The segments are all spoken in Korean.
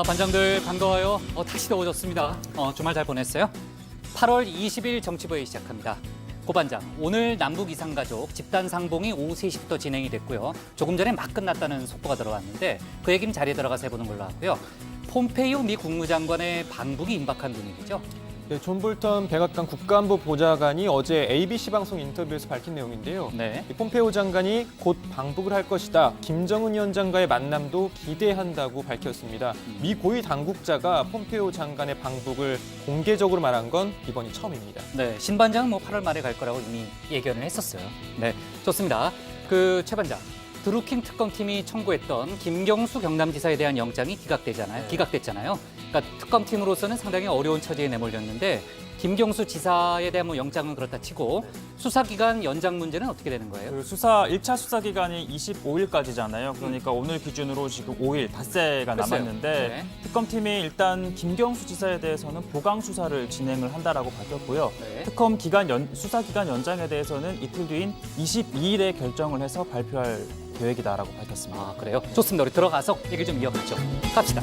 반장들 반가워요. 다시 더워졌습니다. 주말 잘 보냈어요? 8월 20일 정치부회 시작합니다. 고 반장, 오늘 남북 이산가족 집단 상봉이 오후 3시부터 진행이 됐고요. 조금 전에 막 끝났다는 속보가 들어왔는데 그 얘기는 자리에 들어가서 해보는 걸로 하고요. 폼페이오 미 국무장관의 방북이 임박한 분위기죠. 네, 존 볼턴 백악관 국가안보 보좌관이 어제 ABC 방송 인터뷰에서 밝힌 내용인데요. 네. 폼페이오 장관이 곧 방북을 할 것이다. 김정은 위원장과의 만남도 기대한다고 밝혔습니다. 미 고위 당국자가 폼페이오 장관의 방북을 공개적으로 말한 건 이번이 처음입니다. 네, 신 반장은 8월 말에 갈 거라고 이미 예견을 했었어요. 네, 좋습니다. 최 반장. 드루킹 특검팀이 청구했던 김경수 경남지사에 대한 영장이 기각됐잖아요. 그러니까 특검팀으로서는 상당히 어려운 처지에 내몰렸는데 김경수 지사에 대한 영장은 그렇다 치고 수사기간 연장 문제는 어떻게 되는 거예요? 1차 수사 기간이 25일까지잖아요. 그러니까 오늘 기준으로 지금 5일, 닷새가 남았는데 네. 특검팀이 일단 김경수 지사에 대해서는 보강 수사를 진행을 한다라고 밝혔고요. 네. 특검 수사 기간 연장에 대해서는 이틀 뒤인 22일에 결정을 해서 발표할 계획이다라고 밝혔습니다. 그래요? 좋습니다. 우리 들어가서 얘기 좀 이어가죠. 갑시다.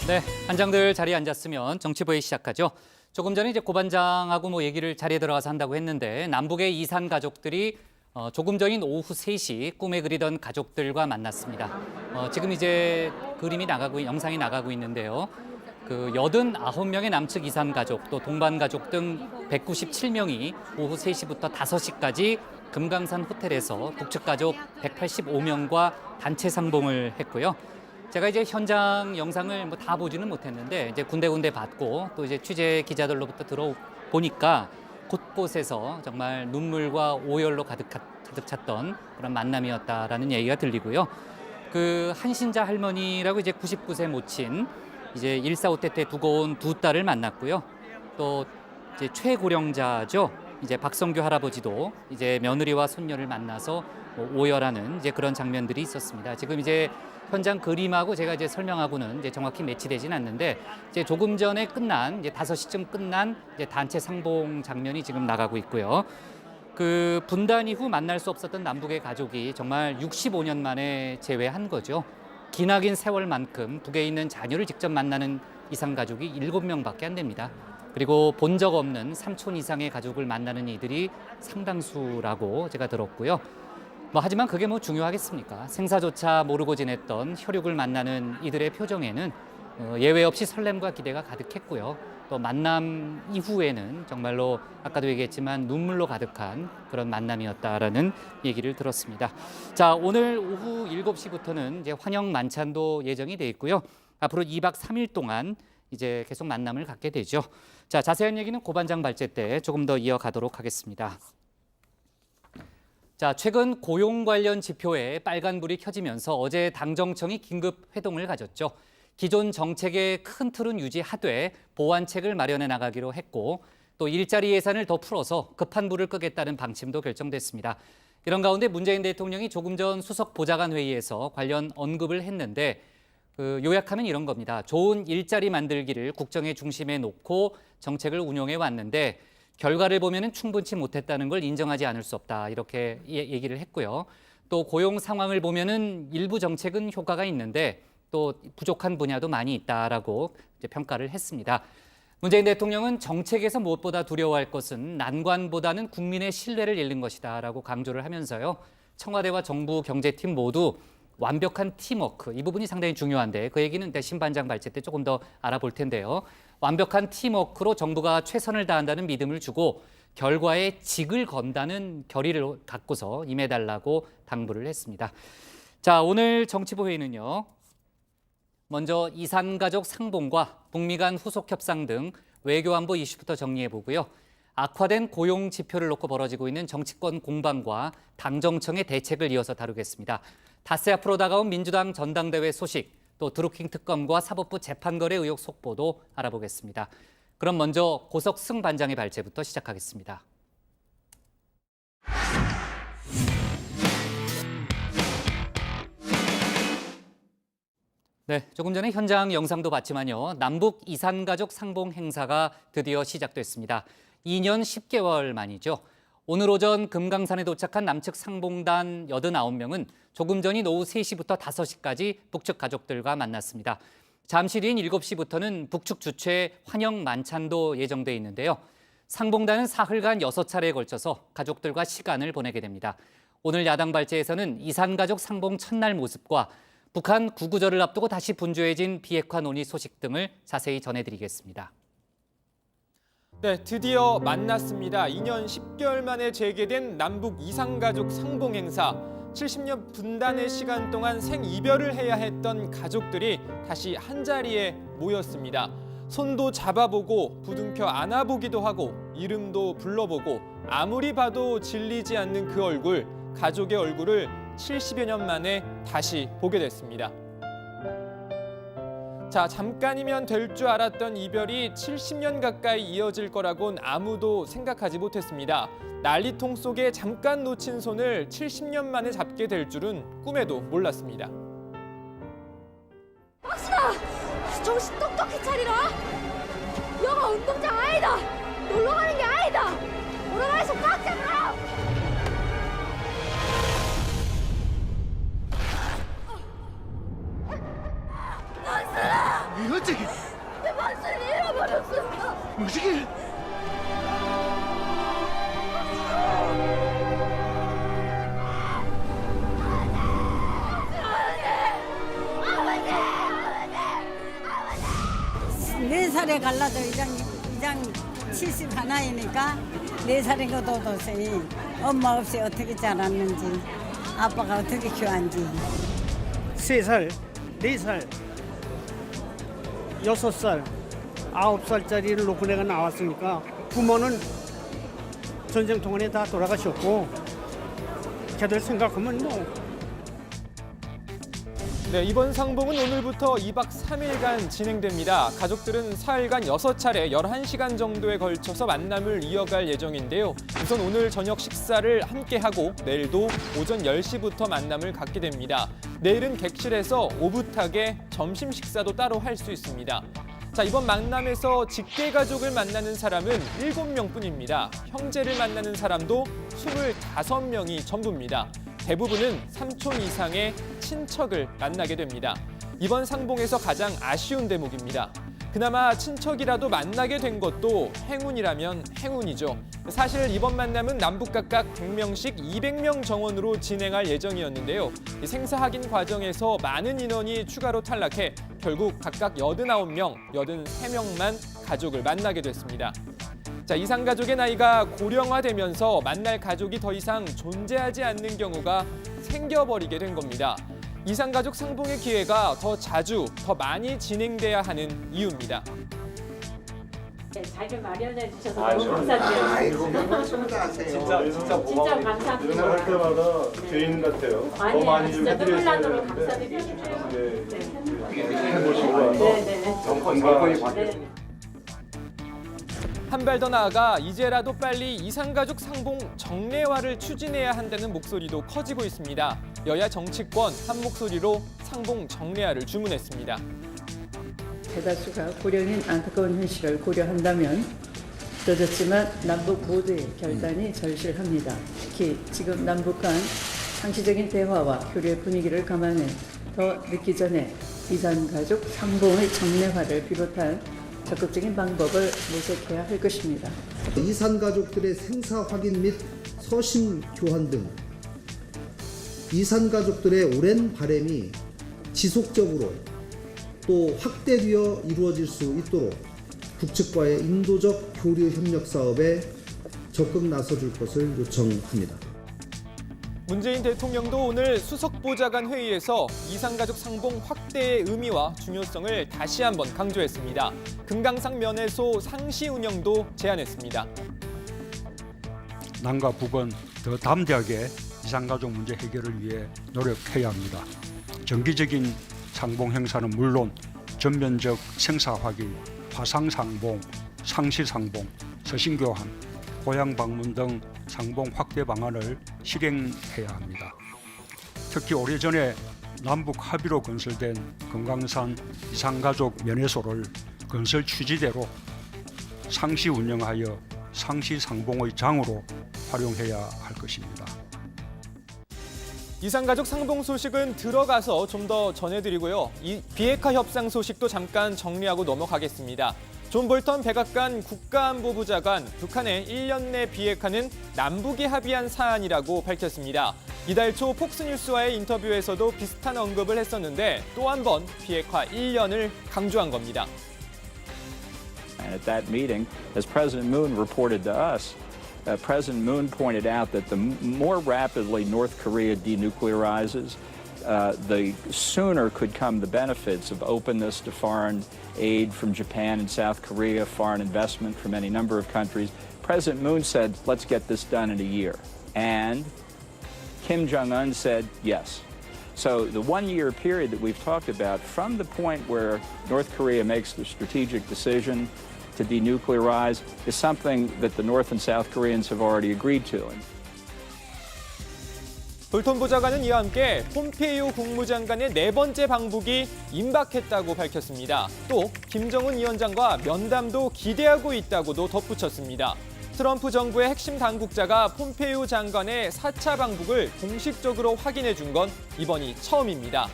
네, 반장들 자리에 앉았으면 정치부회 시작하죠. 조금 전에 고 반장하고 얘기를 자리에 들어가서 한다고 했는데 남북의 이산 가족들이 조금 전인 오후 3시 꿈에 그리던 가족들과 만났습니다. 지금 이제 영상이 나가고 있는데요. 89명의 남측 이산 가족, 또 동반 가족 등 197명이 오후 3시부터 5시까지 금강산 호텔에서 북측 가족 185명과 단체 상봉을 했고요. 제가 이제 현장 영상을 다 보지는 못했는데 이제 군데군데 봤고 또 이제 취재 기자들로부터 들어보니까 곳곳에서 정말 눈물과 오열로 가득 찼던 그런 만남이었다라는 얘기가 들리고요. 한신자 할머니라고 이제 99세 모친 이제 145태 때 두고 온 두 딸을 만났고요. 또 이제 최고령자죠. 이제 박성규 할아버지도 이제 며느리와 손녀를 만나서 오열하는 이제 그런 장면들이 있었습니다. 지금 이제 현장 그림하고 제가 이제 설명하고는 이제 정확히 매치되진 않는데 이제 조금 전에 끝난 이제 5시쯤 끝난 이제 단체 상봉 장면이 지금 나가고 있고요. 분단 이후 만날 수 없었던 남북의 가족이 정말 65년 만에 재회한 거죠. 기나긴 세월만큼 북에 있는 자녀를 직접 만나는 이산 가족이 7명밖에 안 됩니다. 그리고 본 적 없는 삼촌 이상의 가족을 만나는 이들이 상당수라고 제가 들었고요. 하지만 그게 중요하겠습니까? 생사조차 모르고 지냈던 혈육을 만나는 이들의 표정에는 예외 없이 설렘과 기대가 가득했고요. 또 만남 이후에는 정말로 아까도 얘기했지만 눈물로 가득한 그런 만남이었다라는 얘기를 들었습니다. 자, 오늘 오후 7시부터는 이제 환영 만찬도 예정이 돼 있고요. 앞으로 2박 3일 동안 이제 계속 만남을 갖게 되죠. 자, 자세한 얘기는 고 반장 발제 때 조금 더 이어가도록 하겠습니다. 자, 최근 고용 관련 지표에 빨간불이 켜지면서 어제 당정청이 긴급 회동을 가졌죠. 기존 정책의 큰 틀은 유지하되 보완책을 마련해 나가기로 했고 또 일자리 예산을 더 풀어서 급한 불을 끄겠다는 방침도 결정됐습니다. 이런 가운데 문재인 대통령이 조금 전 수석 보좌관 회의에서 관련 언급을 했는데 요약하면 이런 겁니다. 좋은 일자리 만들기를 국정의 중심에 놓고 정책을 운용해 왔는데 결과를 보면은 충분치 못했다는 걸 인정하지 않을 수 없다. 이렇게 얘기를 했고요. 또 고용 상황을 보면은 일부 정책은 효과가 있는데 또 부족한 분야도 많이 있다라고 이제 평가를 했습니다. 문재인 대통령은 정책에서 무엇보다 두려워할 것은 난관보다는 국민의 신뢰를 잃는 것이다라고 강조를 하면서요. 청와대와 정부 경제팀 모두 완벽한 팀워크, 이 부분이 상당히 중요한데 그 얘기는 신 반장 발제 때 조금 더 알아볼 텐데요. 완벽한 팀워크로 정부가 최선을 다한다는 믿음을 주고 결과에 직을 건다는 결의를 갖고서 임해달라고 당부를 했습니다. 자, 오늘 정치부 회의는요. 먼저 이산가족 상봉과 북미 간 후속 협상 등 외교안보 이슈부터 정리해보고요. 악화된 고용 지표를 놓고 벌어지고 있는 정치권 공방과 당정청의 대책을 이어서 다루겠습니다. 닷새 앞으로 다가온 민주당 전당대회 소식, 또 드루킹 특검과 사법부 재판거래 의혹 속보도 알아보겠습니다. 그럼 먼저 고석승 반장의 발제부터 시작하겠습니다. 네, 조금 전에 현장 영상도 봤지만요. 남북 이산가족 상봉 행사가 드디어 시작됐습니다. 2년 10개월 만이죠. 오늘 오전 금강산에 도착한 남측 상봉단 89명은 조금 전인 오후 3시부터 5시까지 북측 가족들과 만났습니다. 잠시 뒤인 7시부터는 북측 주최 환영 만찬도 예정돼 있는데요. 상봉단은 사흘간 6차례에 걸쳐서 가족들과 시간을 보내게 됩니다. 오늘 야당 발제에서는 이산가족 상봉 첫날 모습과 북한 구구절을 앞두고 다시 분주해진 비핵화 논의 소식 등을 자세히 전해드리겠습니다. 네, 드디어 만났습니다. 2년 10개월 만에 재개된 남북 이산가족 상봉 행사. 70년 분단의 시간 동안 생이별을 해야 했던 가족들이 다시 한자리에 모였습니다. 손도 잡아보고 부둥켜 안아보기도 하고 이름도 불러보고 아무리 봐도 질리지 않는 그 얼굴, 가족의 얼굴을 70여 년 만에 다시 보게 됐습니다. 자, 잠깐이면 될 줄 알았던 이별이 70년 가까이 이어질 거라곤 아무도 생각하지 못했습니다. 난리통 속에 잠깐 놓친 손을 70년 만에 잡게 될 줄은 꿈에도 몰랐습니다. 박순아! 정신 똑똑히 차리라! 영화 운동장 아니다! 놀러 가는 게 아니다! 오라가에서 꽉 잡으라! 박순아! 이거지? 내 박순이 잃어버렸어! 무식이? 네 살에 갈라도 이장 71이니까 4살인 것도 도저히 엄마 없이 어떻게 자랐는지 아빠가 어떻게 키웠는지 3살, 4살, 6살, 9살짜리를 놓고 내가 나왔으니까 부모는 전쟁 동안에 다 돌아가셨고 걔들 생각하면 뭐 네, 이번 상봉은 오늘부터 2박 3일간 진행됩니다. 가족들은 사흘간 6차례 11시간 정도에 걸쳐서 만남을 이어갈 예정인데요. 우선 오늘 저녁 식사를 함께하고 내일도 오전 10시부터 만남을 갖게 됩니다. 내일은 객실에서 오붓하게 점심 식사도 따로 할 수 있습니다. 자, 이번 만남에서 직계 가족을 만나는 사람은 7명뿐입니다. 형제를 만나는 사람도 25명이 전부입니다. 대부분은 삼촌 이상의 친척을 만나게 됩니다. 이번 상봉에서 가장 아쉬운 대목입니다. 그나마 친척이라도 만나게 된 것도 행운이라면 행운이죠. 사실 이번 만남은 남북 각각 100명씩 200명 정원으로 진행할 예정이었는데요. 생사 확인 과정에서 많은 인원이 추가로 탈락해 결국 각각 89명, 83명만 가족을 만나게 됐습니다. 자, 이산가족의 나이가 고령화되면서 만날 가족이 더 이상 존재하지 않는 경우가 생겨버리게 된 겁니다. 이산가족 상봉의 기회가 더 자주, 더 많이 진행돼야 하는 이유입니다. 자리를 마련해 주셔서 너무 감사드려요. 진짜 감사합니다. 할 때마다 죄인 같아요. 더 아니에요. 많이 좀 진짜 해드려야 눈물 나도록 되는데. 감사드려요. 네. 해보시고 와서 네네. 정권이 바뀌었습니다. 한 발 더 나아가 이제라도 빨리 이산가족 상봉 정례화를 추진해야 한다는 목소리도 커지고 있습니다. 여야 정치권 한 목소리로 상봉 정례화를 주문했습니다. 대다수가 고령인 안타까운 현실을 고려한다면 늦었지만 남북 모두의 결단이 절실합니다. 특히 지금 남북 간 상시적인 대화와 교류의 분위기를 감안해 더 늦기 전에 이산가족 상봉의 정례화를 비롯한 적극적인 방법을 모색해야 할 것입니다. 이산가족들의 생사 확인 및 서신 교환 등 이산가족들의 오랜 바람이 지속적으로 또 확대되어 이루어질 수 있도록 북측과의 인도적 교류 협력 사업에 적극 나서줄 것을 요청합니다. 문재인 대통령도 오늘 수석보좌관 회의에서 이산가족 상봉 확대의 의미와 중요성을 다시 한번 강조했습니다. 금강산 면회소 상시 운영도 제안했습니다. 남과 북은 더 담대하게 이산가족 문제 해결을 위해 노력해야 합니다. 정기적인 상봉 행사는 물론 전면적 생사 확인, 화상 상봉, 상시 상봉, 서신 교환, 고향 방문 등 상봉 확대 방안을 실행해야 합니다. 특히 오래전에 남북 합의로 건설된 금강산 이산가족 면회소를 건설 취지대로 상시 운영하여 상시 상봉의 장으로 활용해야 할 것입니다. 이산가족 상봉 소식은 들어가서 좀 더 전해드리고요. 이 비핵화 협상 소식도 잠깐 정리하고 넘어가겠습니다. 존 볼턴 백악관 국가안보부 장관, 북한의 1년 내 비핵화는 남북이 합의한 사안이라고 밝혔습니다. 이달 초 폭스뉴스와의 인터뷰에서도 비슷한 언급을 했었는데 또 한 번 비핵화 1년을 강조한 겁니다. And at that meeting, as President Moon reported to us, President Moon pointed out that the more rapidly North Korea denuclearizes, the sooner could come the benefits of openness to foreign aid from Japan and South Korea, foreign investment from any number of countries. President Moon said, let's get this done in a year. And Kim Jong-un said, yes. So the 1 year period that we've talked about, from the point where North Korea makes the strategic decision to denuclearize, is something that the North and South Koreans have already agreed to. 볼턴 보좌관은 이와 함께 폼페이오 국무장관의 4번째 방북이 임박했다고 밝혔습니다. 또 김정은 위원장과 면담도 기대하고 있다고도 덧붙였습니다. 트럼프 정부의 핵심 당국자가 폼페이오 장관의 4차 방북을 공식적으로 확인해 준 건 이번이 처음입니다.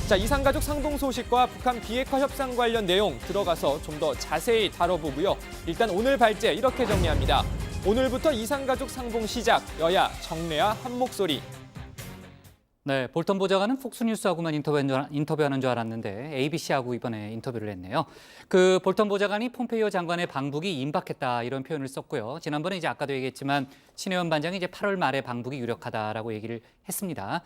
자, 이산가족 상봉 소식과 북한 비핵화 협상 관련 내용 들어가서 좀 더 자세히 다뤄보고요. 일단 오늘 발제 이렇게 정리합니다. 오늘부터 이산가족 상봉 시작, 여야 정례와 한 목소리. 네, 볼턴 보좌관은 폭스뉴스하고만 인터뷰하는 줄 알았는데 ABC하고 이번에 인터뷰를 했네요. 그 볼턴 보좌관이 폼페이오 장관의 방북이 임박했다 이런 표현을 썼고요. 지난번에 이제 아까도 얘기했지만 신혜원 반장이 이제 8월 말에 방북이 유력하다라고 얘기를 했습니다.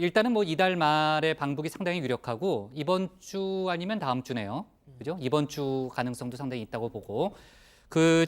일단은 뭐 이달 말에 방북이 상당히 유력하고 이번 주 아니면 다음 주네요. 그죠? 이번 주 가능성도 상당히 있다고 보고.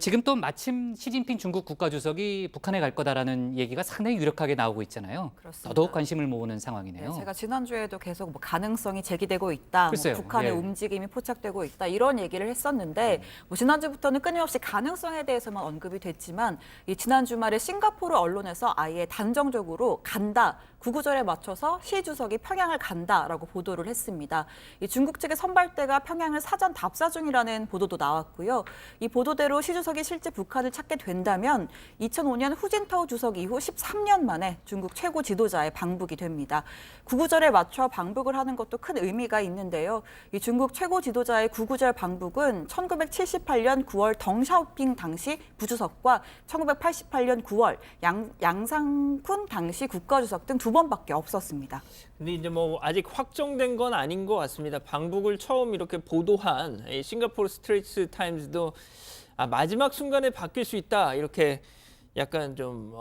지금 또 마침 시진핑 중국 국가주석이 북한에 갈 거다라는 얘기가 상당히 유력하게 나오고 있잖아요. 그렇습니다. 더더욱 관심을 모으는 상황이네요. 네, 제가 지난주에도 계속 가능성이 제기되고 있다, 글쎄요, 북한의 예. 움직임이 포착되고 있다 이런 얘기를 했었는데 지난주부터는 끊임없이 가능성에 대해서만 언급이 됐지만 지난 주말에 싱가포르 언론에서 아예 단정적으로 간다, 구구절에 맞춰서 시 주석이 평양을 간다라고 보도를 했습니다. 중국 측의 선발대가 평양을 사전 답사 중이라는 보도도 나왔고요. 이 보도대로 시 주석이 실제 북한을 찾게 된다면 2005년 후진타오 주석 이후 13년 만에 중국 최고 지도자의 방북이 됩니다. 구구절에 맞춰 방북을 하는 것도 큰 의미가 있는데요. 이 중국 최고 지도자의 구구절 방북은 1978년 9월 덩샤오핑 당시 부주석과 1988년 9월 양상군 당시 국가주석 등 2번밖에 없었습니다. 근데 이제 뭐 아직 확정된 건 아닌 것 같습니다. 방북을 처음 이렇게 보도한 싱가포르 스트레이트 타임즈도 마지막 순간에 바뀔 수 있다 이렇게 약간 좀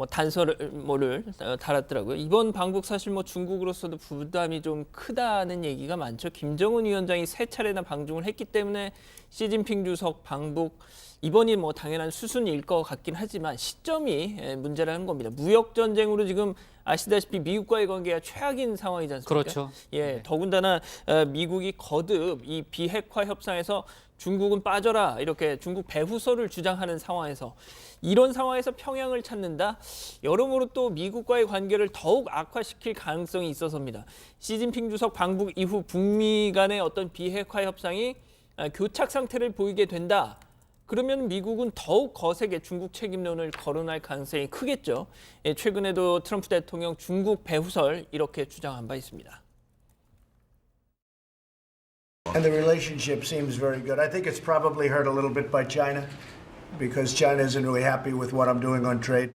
단서를 달았더라고요. 이번 방북 사실 뭐 중국으로서도 부담이 좀 크다는 얘기가 많죠. 김정은 위원장이 3차례나 방중을 했기 때문에 시진핑 주석 방북 이번이 뭐 당연한 수순일 것 같긴 하지만 시점이 문제라는 겁니다. 무역 전쟁으로 지금 아시다시피 미국과의 관계가 최악인 상황이지 않습니까? 그렇죠. 예, 더군다나 미국이 거듭 이 비핵화 협상에서 중국은 빠져라 이렇게 중국 배후설을 주장하는 상황에서 이런 상황에서 평양을 찾는다? 여러모로 또 미국과의 관계를 더욱 악화시킬 가능성이 있어서입니다. 시진핑 주석 방북 이후 북미 간의 어떤 비핵화 협상이 교착 상태를 보이게 된다. 그러면 미국은 더욱 거세게 중국 책임론을 거론할 가능성이 크겠죠. 최근에도 트럼프 대통령 중국 배후설 이렇게 주장한 바 있습니다. And the relationship seems very good. I think it's probably hurt a little bit by China because China isn't really happy with what I'm doing on trade.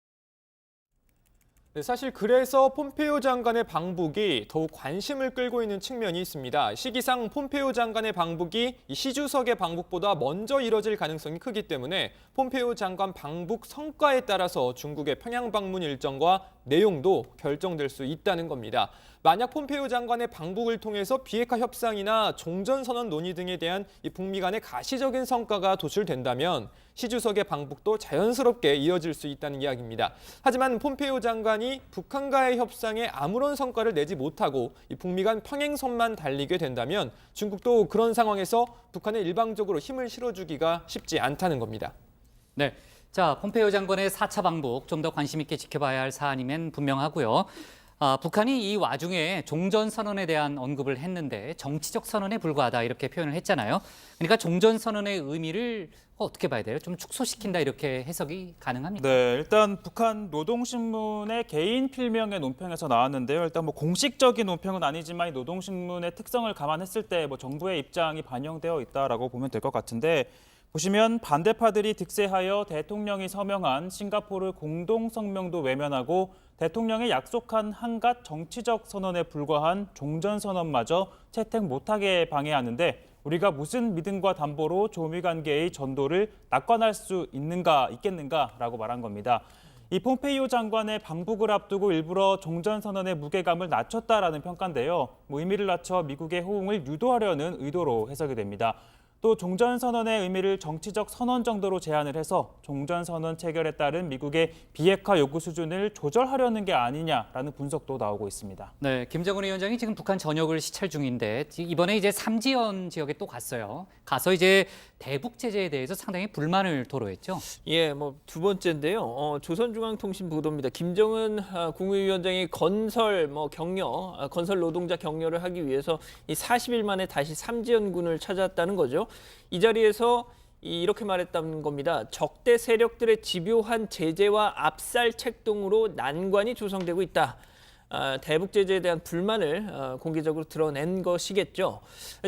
네, 사실 그래서 폼페이오 장관의 방북이 더욱 관심을 끌고 있는 측면이 있습니다. 시기상 폼페이오 장관의 방북이 시 주석의 방북보다 먼저 이뤄질 가능성이 크기 때문에 폼페이오 장관 방북 성과에 따라서 중국의 평양 방문 일정과 내용도 결정될 수 있다는 겁니다. 만약 폼페이오 장관의 방북을 통해서 비핵화 협상이나 종전선언 논의 등에 대한 이 북미 간의 가시적인 성과가 도출된다면 시 주석의 방북도 자연스럽게 이어질 수 있다는 이야기입니다. 하지만 폼페이오 장관이 북한과의 협상에 아무런 성과를 내지 못하고 이 북미 간 평행선만 달리게 된다면 중국도 그런 상황에서 북한에 일방적으로 힘을 실어주기가 쉽지 않다는 겁니다. 네, 자 폼페이오 장관의 4차 방북 좀 더 관심 있게 지켜봐야 할 사안임엔 분명하고요. 북한이 이 와중에 종전선언에 대한 언급을 했는데 정치적 선언에 불과하다 이렇게 표현을 했잖아요. 그러니까 종전선언의 의미를 어떻게 봐야 돼요? 좀 축소시킨다 이렇게 해석이 가능합니까? 네, 일단 북한 노동신문의 개인 필명의 논평에서 나왔는데요. 일단 뭐 공식적인 논평은 아니지만 이 노동신문의 특성을 감안했을 때 뭐 정부의 입장이 반영되어 있다라고 보면 될 것 같은데 보시면 반대파들이 득세하여 대통령이 서명한 싱가포르 공동성명도 외면하고 대통령이 약속한 한갓 정치적 선언에 불과한 종전선언마저 채택 못하게 방해하는데 우리가 무슨 믿음과 담보로 조미 관계의 전도를 낙관할 수 있겠는가라고 말한 겁니다. 이 폼페이오 장관의 방북을 앞두고 일부러 종전선언의 무게감을 낮췄다라는 평가인데요. 의미를 낮춰 미국의 호응을 유도하려는 의도로 해석이 됩니다. 또 종전선언의 의미를 정치적 선언 정도로 제한을 해서 종전선언 체결에 따른 미국의 비핵화 요구 수준을 조절하려는 게 아니냐라는 분석도 나오고 있습니다. 네, 김정은 위원장이 지금 북한 전역을 시찰 중인데 이번에 이제 삼지연 지역에 또 갔어요. 가서 이제 대북 제재에 대해서 상당히 불만을 토로했죠. 예, 뭐 두 번째인데요. 조선중앙통신 보도입니다. 김정은 국무위원장이 건설 건설 노동자 격려를 하기 위해서 이 40일 만에 다시 삼지연군을 찾았다는 거죠. 이 자리에서 이렇게 말했다는 겁니다. 적대 세력들의 집요한 제재와 압살 책동으로 난관이 조성되고 있다. 대북 제재에 대한 불만을 공개적으로 드러낸 것이겠죠.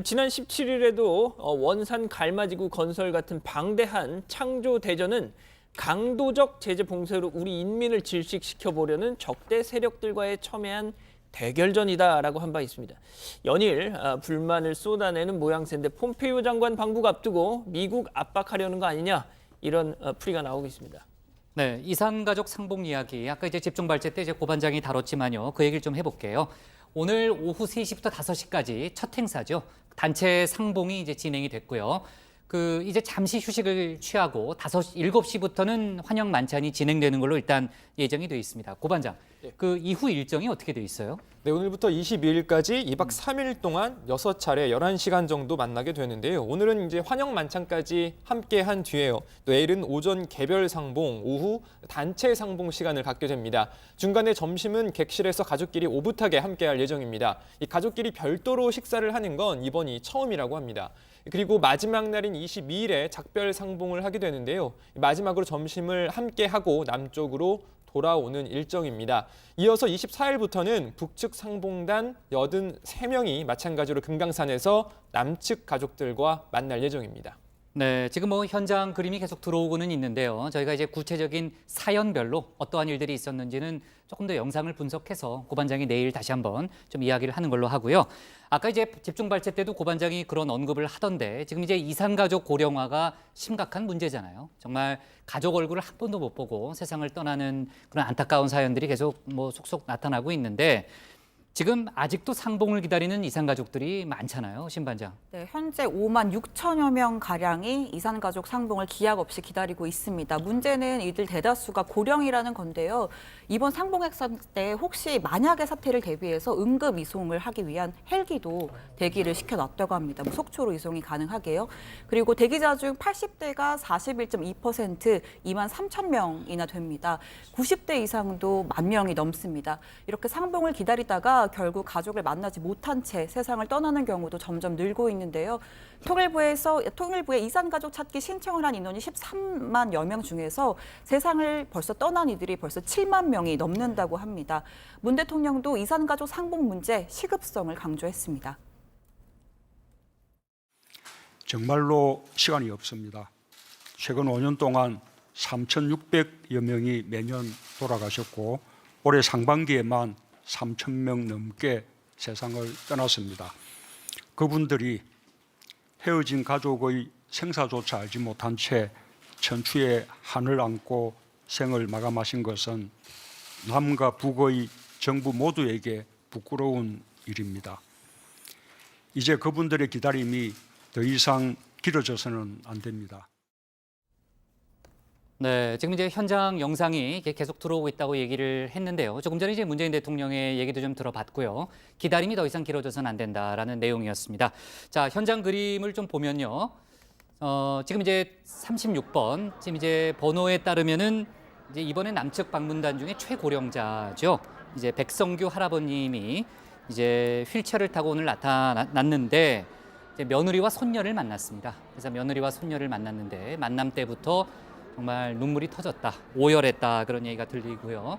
지난 17일에도 원산 갈마지구 건설 같은 방대한 창조 대전은 강도적 제재 봉쇄로 우리 인민을 질식시켜보려는 적대 세력들과의 첨예한 대결전이다라고 한 바 있습니다. 연일 불만을 쏟아내는 모양새인데 폼페이오 장관 방북 앞두고 미국 압박하려는 거 아니냐 이런 풀이가 나오고 있습니다. 네, 이산가족 상봉 이야기 아까 이제 집중 발제 때 이제 고반장이 다뤘지만요. 그 얘기를 좀 해볼게요. 오늘 오후 3시부터 5시까지 첫 행사죠. 단체 상봉이 이제 진행이 됐고요. 이제 잠시 휴식을 취하고 7시부터는 환영 만찬이 진행되는 걸로 일단 예정이 되어 있습니다. 고반장, 그 이후 일정이 어떻게 되어 있어요? 네, 오늘부터 22일까지 2박 3일 동안 6차례 11시간 정도 만나게 되는데요. 오늘은 이제 환영 만찬까지 함께 한 뒤에요. 또 내일은 오전 개별 상봉, 오후 단체 상봉 시간을 갖게 됩니다. 중간에 점심은 객실에서 가족끼리 오붓하게 함께할 예정입니다. 이 가족끼리 별도로 식사를 하는 건 이번이 처음이라고 합니다. 그리고 마지막 날인 22일에 작별 상봉을 하게 되는데요. 마지막으로 점심을 함께 하고 남쪽으로 돌아오는 일정입니다. 이어서 24일부터는 북측 상봉단 83명이 마찬가지로 금강산에서 남측 가족들과 만날 예정입니다. 네, 지금 현장 그림이 계속 들어오고는 있는데요. 저희가 이제 구체적인 사연별로 어떠한 일들이 있었는지는 조금 더 영상을 분석해서 고반장이 내일 다시 한번 좀 이야기를 하는 걸로 하고요. 아까 이제 집중 발제 때도 고반장이 그런 언급을 하던데 지금 이제 이산가족 고령화가 심각한 문제잖아요. 정말 가족 얼굴을 한 번도 못 보고 세상을 떠나는 그런 안타까운 사연들이 계속 속속 나타나고 있는데 지금 아직도 상봉을 기다리는 이산가족들이 많잖아요, 신반장. 네, 현재 5만 6천여 명 가량이 이산가족 상봉을 기약 없이 기다리고 있습니다. 문제는 이들 대다수가 고령이라는 건데요. 이번 상봉 행사 때 혹시 만약의 사태를 대비해서 응급 이송을 하기 위한 헬기도 대기를 시켜놨다고 합니다. 속초로 이송이 가능하게요. 그리고 대기자 중 80대가 41.2%, 2만 3천 명이나 됩니다. 90대 이상도 1만 명이 넘습니다. 이렇게 상봉을 기다리다가 결국 가족을 만나지 못한 채 세상을 떠나는 경우도 점점 늘고 있는데요. 통일부에 이산가족 찾기 신청을 한 인원이 13만여 명 중에서 세상을 벌써 떠난 이들이 벌써 7만 명이 넘는다고 합니다. 문 대통령도 이산가족 상봉 문제 시급성을 강조했습니다. 정말로 시간이 없습니다. 최근 5년 동안 3,600여 명이 매년 돌아가셨고 올해 상반기에만 3,000명 넘게 세상을 떠났습니다. 그분들이 헤어진 가족의 생사조차 알지 못한 채 천추의 한을 안고 생을 마감하신 것은 남과 북의 정부 모두에게 부끄러운 일입니다. 이제 그분들의 기다림이 더 이상 길어져서는 안 됩니다. 네, 지금 이제 현장 영상이 계속 들어오고 있다고 얘기를 했는데요. 조금 전에 이제 문재인 대통령의 얘기도 좀 들어봤고요. 기다림이 더 이상 길어져서는 안 된다라는 내용이었습니다. 자, 현장 그림을 좀 보면요. 지금 이제 36번, 지금 이제 번호에 따르면은 이제 이번에 남측 방문단 중에 최고령자죠. 이제 백성규 할아버님이 이제 휠체어를 타고 오늘 나타났는데 이제 며느리와 손녀를 만났습니다. 그래서 며느리와 손녀를 만났는데 만남 때부터 정말 눈물이 터졌다, 오열했다 그런 얘기가 들리고요.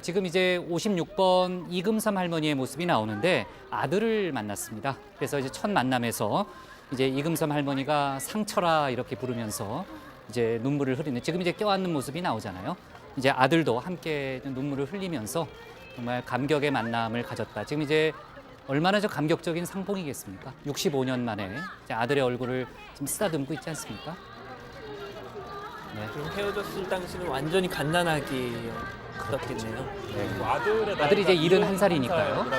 지금 이제 56번 이금삼 할머니의 모습이 나오는데 아들을 만났습니다. 그래서 이제 첫 만남에서 이제 이금삼 할머니가 상처라 이렇게 부르면서 이제 눈물을 흘리는, 지금 이제 껴안는 모습이 나오잖아요. 이제 아들도 함께 눈물을 흘리면서 정말 감격의 만남을 가졌다. 지금 이제 얼마나 저 감격적인 상봉이겠습니까? 65년 만에 이제 아들의 얼굴을 지금 쓰다듬고 있지 않습니까? 네. 헤어졌을 당시는 완전히 갓난아기 같겠네요. 아들이 이제 71살이니까요.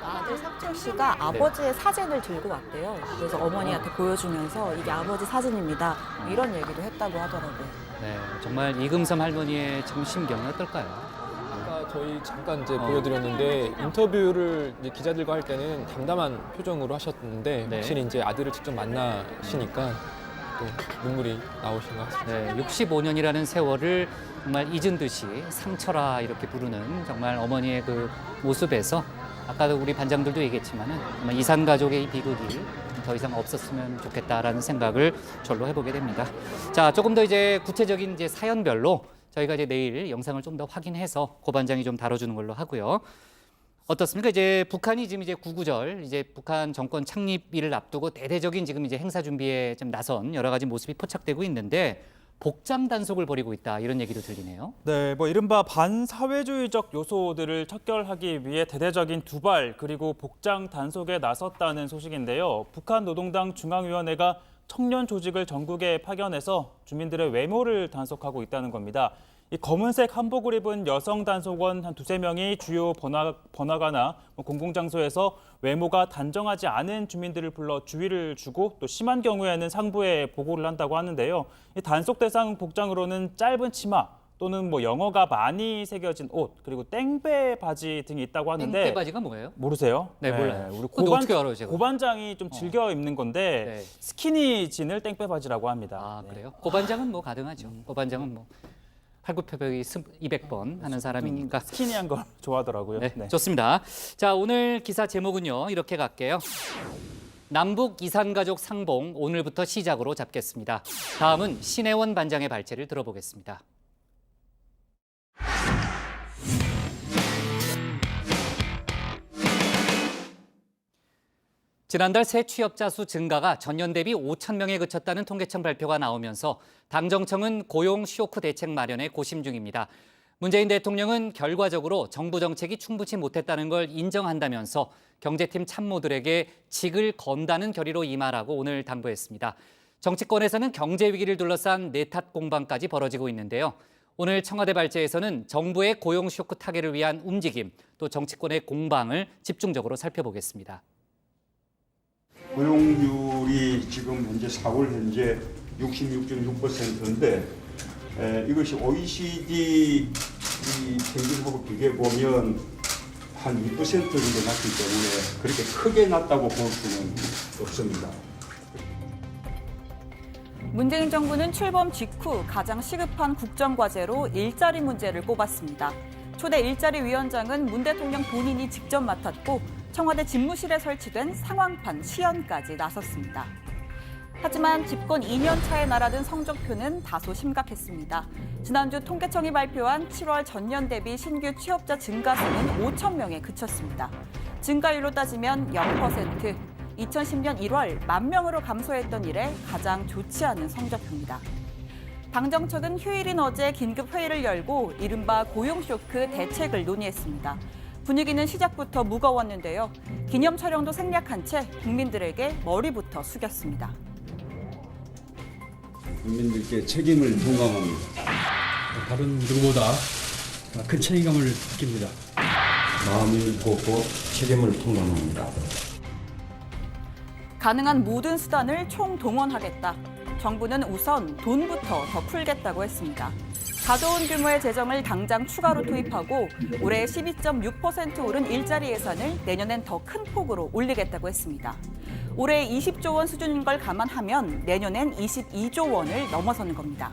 아들 삭철 씨가 아버지의 사진을 들고 왔대요. 그래서 어머니한테 보여주면서 이게 아버지 사진입니다. 이런 얘기도 했다고 하더라고요. 네, 정말 이금삼 할머니의 지금 심경이 어떨까요? 아까 저희 잠깐 이제 보여드렸는데 인터뷰를 이제 기자들과 할 때는 담담한 표정으로 하셨는데 확실히 이제 아들을 직접 만나시니까 또 눈물이 나오신 것 같습니다. 네, 65년이라는 세월을 정말 잊은 듯이 상처라 이렇게 부르는 정말 어머니의 그 모습에서 아까도 우리 반장들도 얘기했지만은 정말 이산 가족의 이 비극이 더 이상 없었으면 좋겠다라는 생각을 절로 해보게 됩니다. 자, 조금 더 이제 구체적인 이제 사연별로 저희가 이제 내일 영상을 좀 더 확인해서 고 반장이 좀 다뤄주는 걸로 하고요. 어떻습니까? 이제 북한이 지금 이제 구구절 이제 북한 정권 창립일을 앞두고 대대적인 지금 이제 행사 준비에 좀 나선 여러 가지 모습이 포착되고 있는데 복장 단속을 벌이고 있다 이런 얘기도 들리네요. 네, 뭐 이른바 반사회주의적 요소들을 척결하기 위해 대대적인 두발 그리고 복장 단속에 나섰다는 소식인데요. 북한 노동당 중앙위원회가 청년 조직을 전국에 파견해서 주민들의 외모를 단속하고 있다는 겁니다. 이 검은색 한복을 입은 여성 단속원 한 2~3명이 주요 번화가나 공공장소에서 외모가 단정하지 않은 주민들을 불러 주의를 주고 또 심한 경우에는 상부에 보고를 한다고 하는데요. 이 단속 대상 복장으로는 짧은 치마 또는 뭐 영어가 많이 새겨진 옷 그리고 땡배 바지 등이 있다고 하는데 땡배 바지가 뭐예요? 모르세요? 네, 몰라요. 우리 어떻게 알아요, 제가? 고반장이 좀 즐겨 입는 건데 스키니진을 땡배 바지라고 합니다. 아, 그래요? 고반장은 뭐 가능하죠. 고반장은 뭐 팔굽혀펴기 200번 하는 사람이니까. 스키니한 걸 좋아하더라고요. 네, 좋습니다. 자, 오늘 기사 제목은요. 이렇게 갈게요. 남북 이산가족 상봉 오늘부터 시작으로 잡겠습니다. 다음은 신혜원 반장의 발제를 들어보겠습니다. 지난달 새 취업자 수 증가가 전년 대비 5,000명에 그쳤다는 통계청 발표가 나오면서 당정청은 고용 쇼크 대책 마련에 고심 중입니다. 문재인 대통령은 결과적으로 정부 정책이 충분치 못했다는 걸 인정한다면서 경제팀 참모들에게 직을 건다는 결의로 임하라고 오늘 당부했습니다. 정치권에서는 경제 위기를 둘러싼 내탓 공방까지 벌어지고 있는데요. 오늘 청와대 발제에서는 정부의 고용 쇼크 타개를 위한 움직임, 또 정치권의 공방을 집중적으로 살펴보겠습니다. 고용률이 지금 현재 4월 현재 66.6%인데 이것이 OECD 평균하고 비교해 보면 한 2% 정도 낮기 때문에 그렇게 크게 낮다고 볼 수는 없습니다. 문재인 정부는 출범 직후 가장 시급한 국정과제로 일자리 문제를 꼽았습니다. 초대 일자리 위원장은 문 대통령 본인이 직접 맡았고 청와대 집무실에 설치된 상황판 시연까지 나섰습니다. 하지만 집권 2년 차에 날아든 성적표는 다소 심각했습니다. 지난주 통계청이 발표한 7월 전년 대비 신규 취업자 증가수는 5천 명에 그쳤습니다. 증가율로 따지면 0%, 2010년 1월 10,000명으로 감소했던 이래 가장 좋지 않은 성적표입니다. 당정청은 휴일인 어제 긴급 회의를 열고 이른바 고용쇼크 대책을 논의했습니다. 분위기는 시작부터 무거웠는데요. 기념 촬영도 생략한 채 국민들에게 머리부터 숙였습니다. 국민들께 책임을 통감합니다. 다른 누구보다 큰 책임감을 느낍니다. 마음이 무겁고 책임을 통감합니다. 가능한 모든 수단을 총동원하겠다. 정부는 우선 돈부터 더 풀겠다고 했습니다. 가져온 규모의 재정을 당장 추가로 투입하고 올해 12.6% 오른 일자리 예산을 내년엔 더 큰 폭으로 올리겠다고 했습니다. 올해 20조 원 수준인 걸 감안하면 내년엔 22조 원을 넘어서는 겁니다.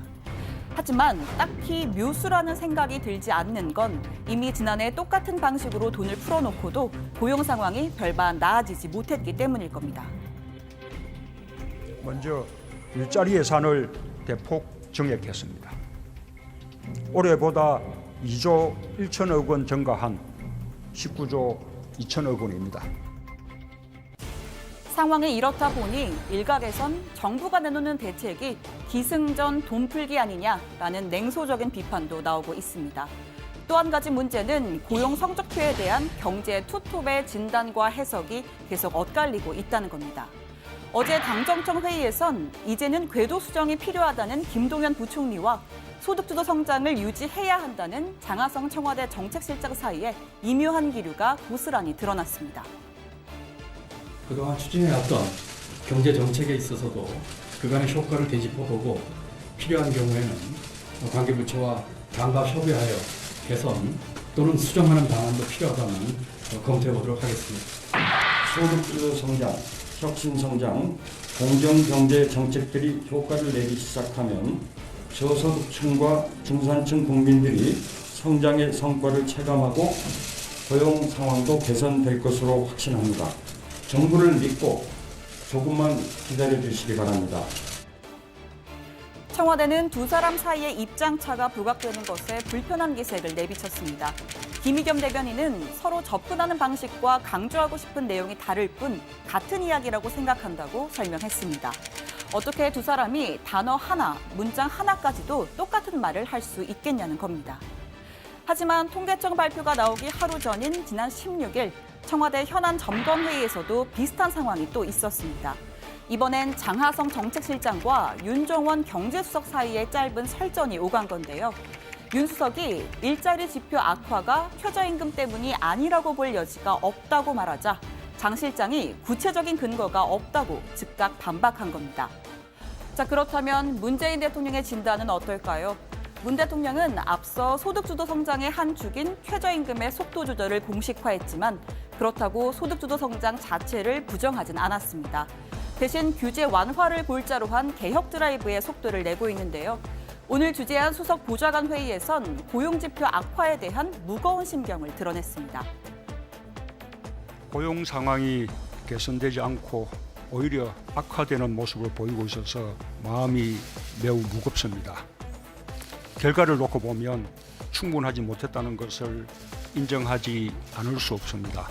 하지만 딱히 묘수라는 생각이 들지 않는 건 이미 지난해 똑같은 방식으로 돈을 풀어놓고도 고용 상황이 별반 나아지지 못했기 때문일 겁니다. 먼저 일자리 예산을 대폭 증액했습니다. 올해보다 2조 1천억 원 증가한 19조 2천억 원입니다. 상황이 이렇다 보니 일각에선 정부가 내놓는 대책이 기승전 돈풀기 아니냐라는 냉소적인 비판도 나오고 있습니다. 또 한 가지 문제는 고용 성적표에 대한 경제 투톱의 진단과 해석이 계속 엇갈리고 있다는 겁니다. 어제 당정청 회의에선 이제는 궤도 수정이 필요하다는 김동연 부총리와 소득주도 성장을 유지해야 한다는 장하성 청와대 정책실장 사이에 미묘한 기류가 고스란히 드러났습니다. 그동안 추진해왔던 경제 정책에 있어서도 그간의 효과를 되짚어보고 필요한 경우에는 관계부처와 단합 협의하여 개선 또는 수정하는 방안도 필요하다면 검토해보도록 하겠습니다. 소득주도 성장, 혁신성장, 공정경제 정책들이 효과를 내기 시작하면 저소득층과 중산층 국민들이 성장의 성과를 체감하고 고용 상황도 개선될 것으로 확신합니다. 정부를 믿고 조금만 기다려 주시기 바랍니다. 청와대는 두 사람 사이의 입장차가 부각되는 것에 불편한 기색을 내비쳤습니다. 김의겸 대변인은 서로 접근하는 방식과 강조하고 싶은 내용이 다를 뿐 같은 이야기라고 생각한다고 설명했습니다. 어떻게 두 사람이 단어 하나, 문장 하나까지도 똑같은 말을 할 수 있겠냐는 겁니다. 하지만 통계청 발표가 나오기 하루 전인 지난 16일 청와대 현안 점검회의에서도 비슷한 상황이 또 있었습니다. 이번엔 장하성 정책실장과 윤종원 경제수석 사이에 짧은 설전이 오간 건데요. 윤 수석이 일자리 지표 악화가 최저임금 때문이 아니라고 볼 여지가 없다고 말하자 장 실장이 구체적인 근거가 없다고 즉각 반박한 겁니다. 자, 그렇다면 문재인 대통령의 진단은 어떨까요? 문 대통령은 앞서 소득주도 성장의 한 축인 최저임금의 속도 조절을 공식화했지만 그렇다고 소득주도 성장 자체를 부정하진 않았습니다. 대신 규제 완화를 골자로 한 개혁 드라이브의 속도를 내고 있는데요. 오늘 주재한 수석 보좌관 회의에선 고용지표 악화에 대한 무거운 심경을 드러냈습니다. 고용 상황이 개선되지 않고 오히려 악화되는 모습을 보이고 있어서 마음이 매우 무겁습니다. 결과를 놓고 보면 충분하지 못했다는 것을 인정하지 않을 수 없습니다.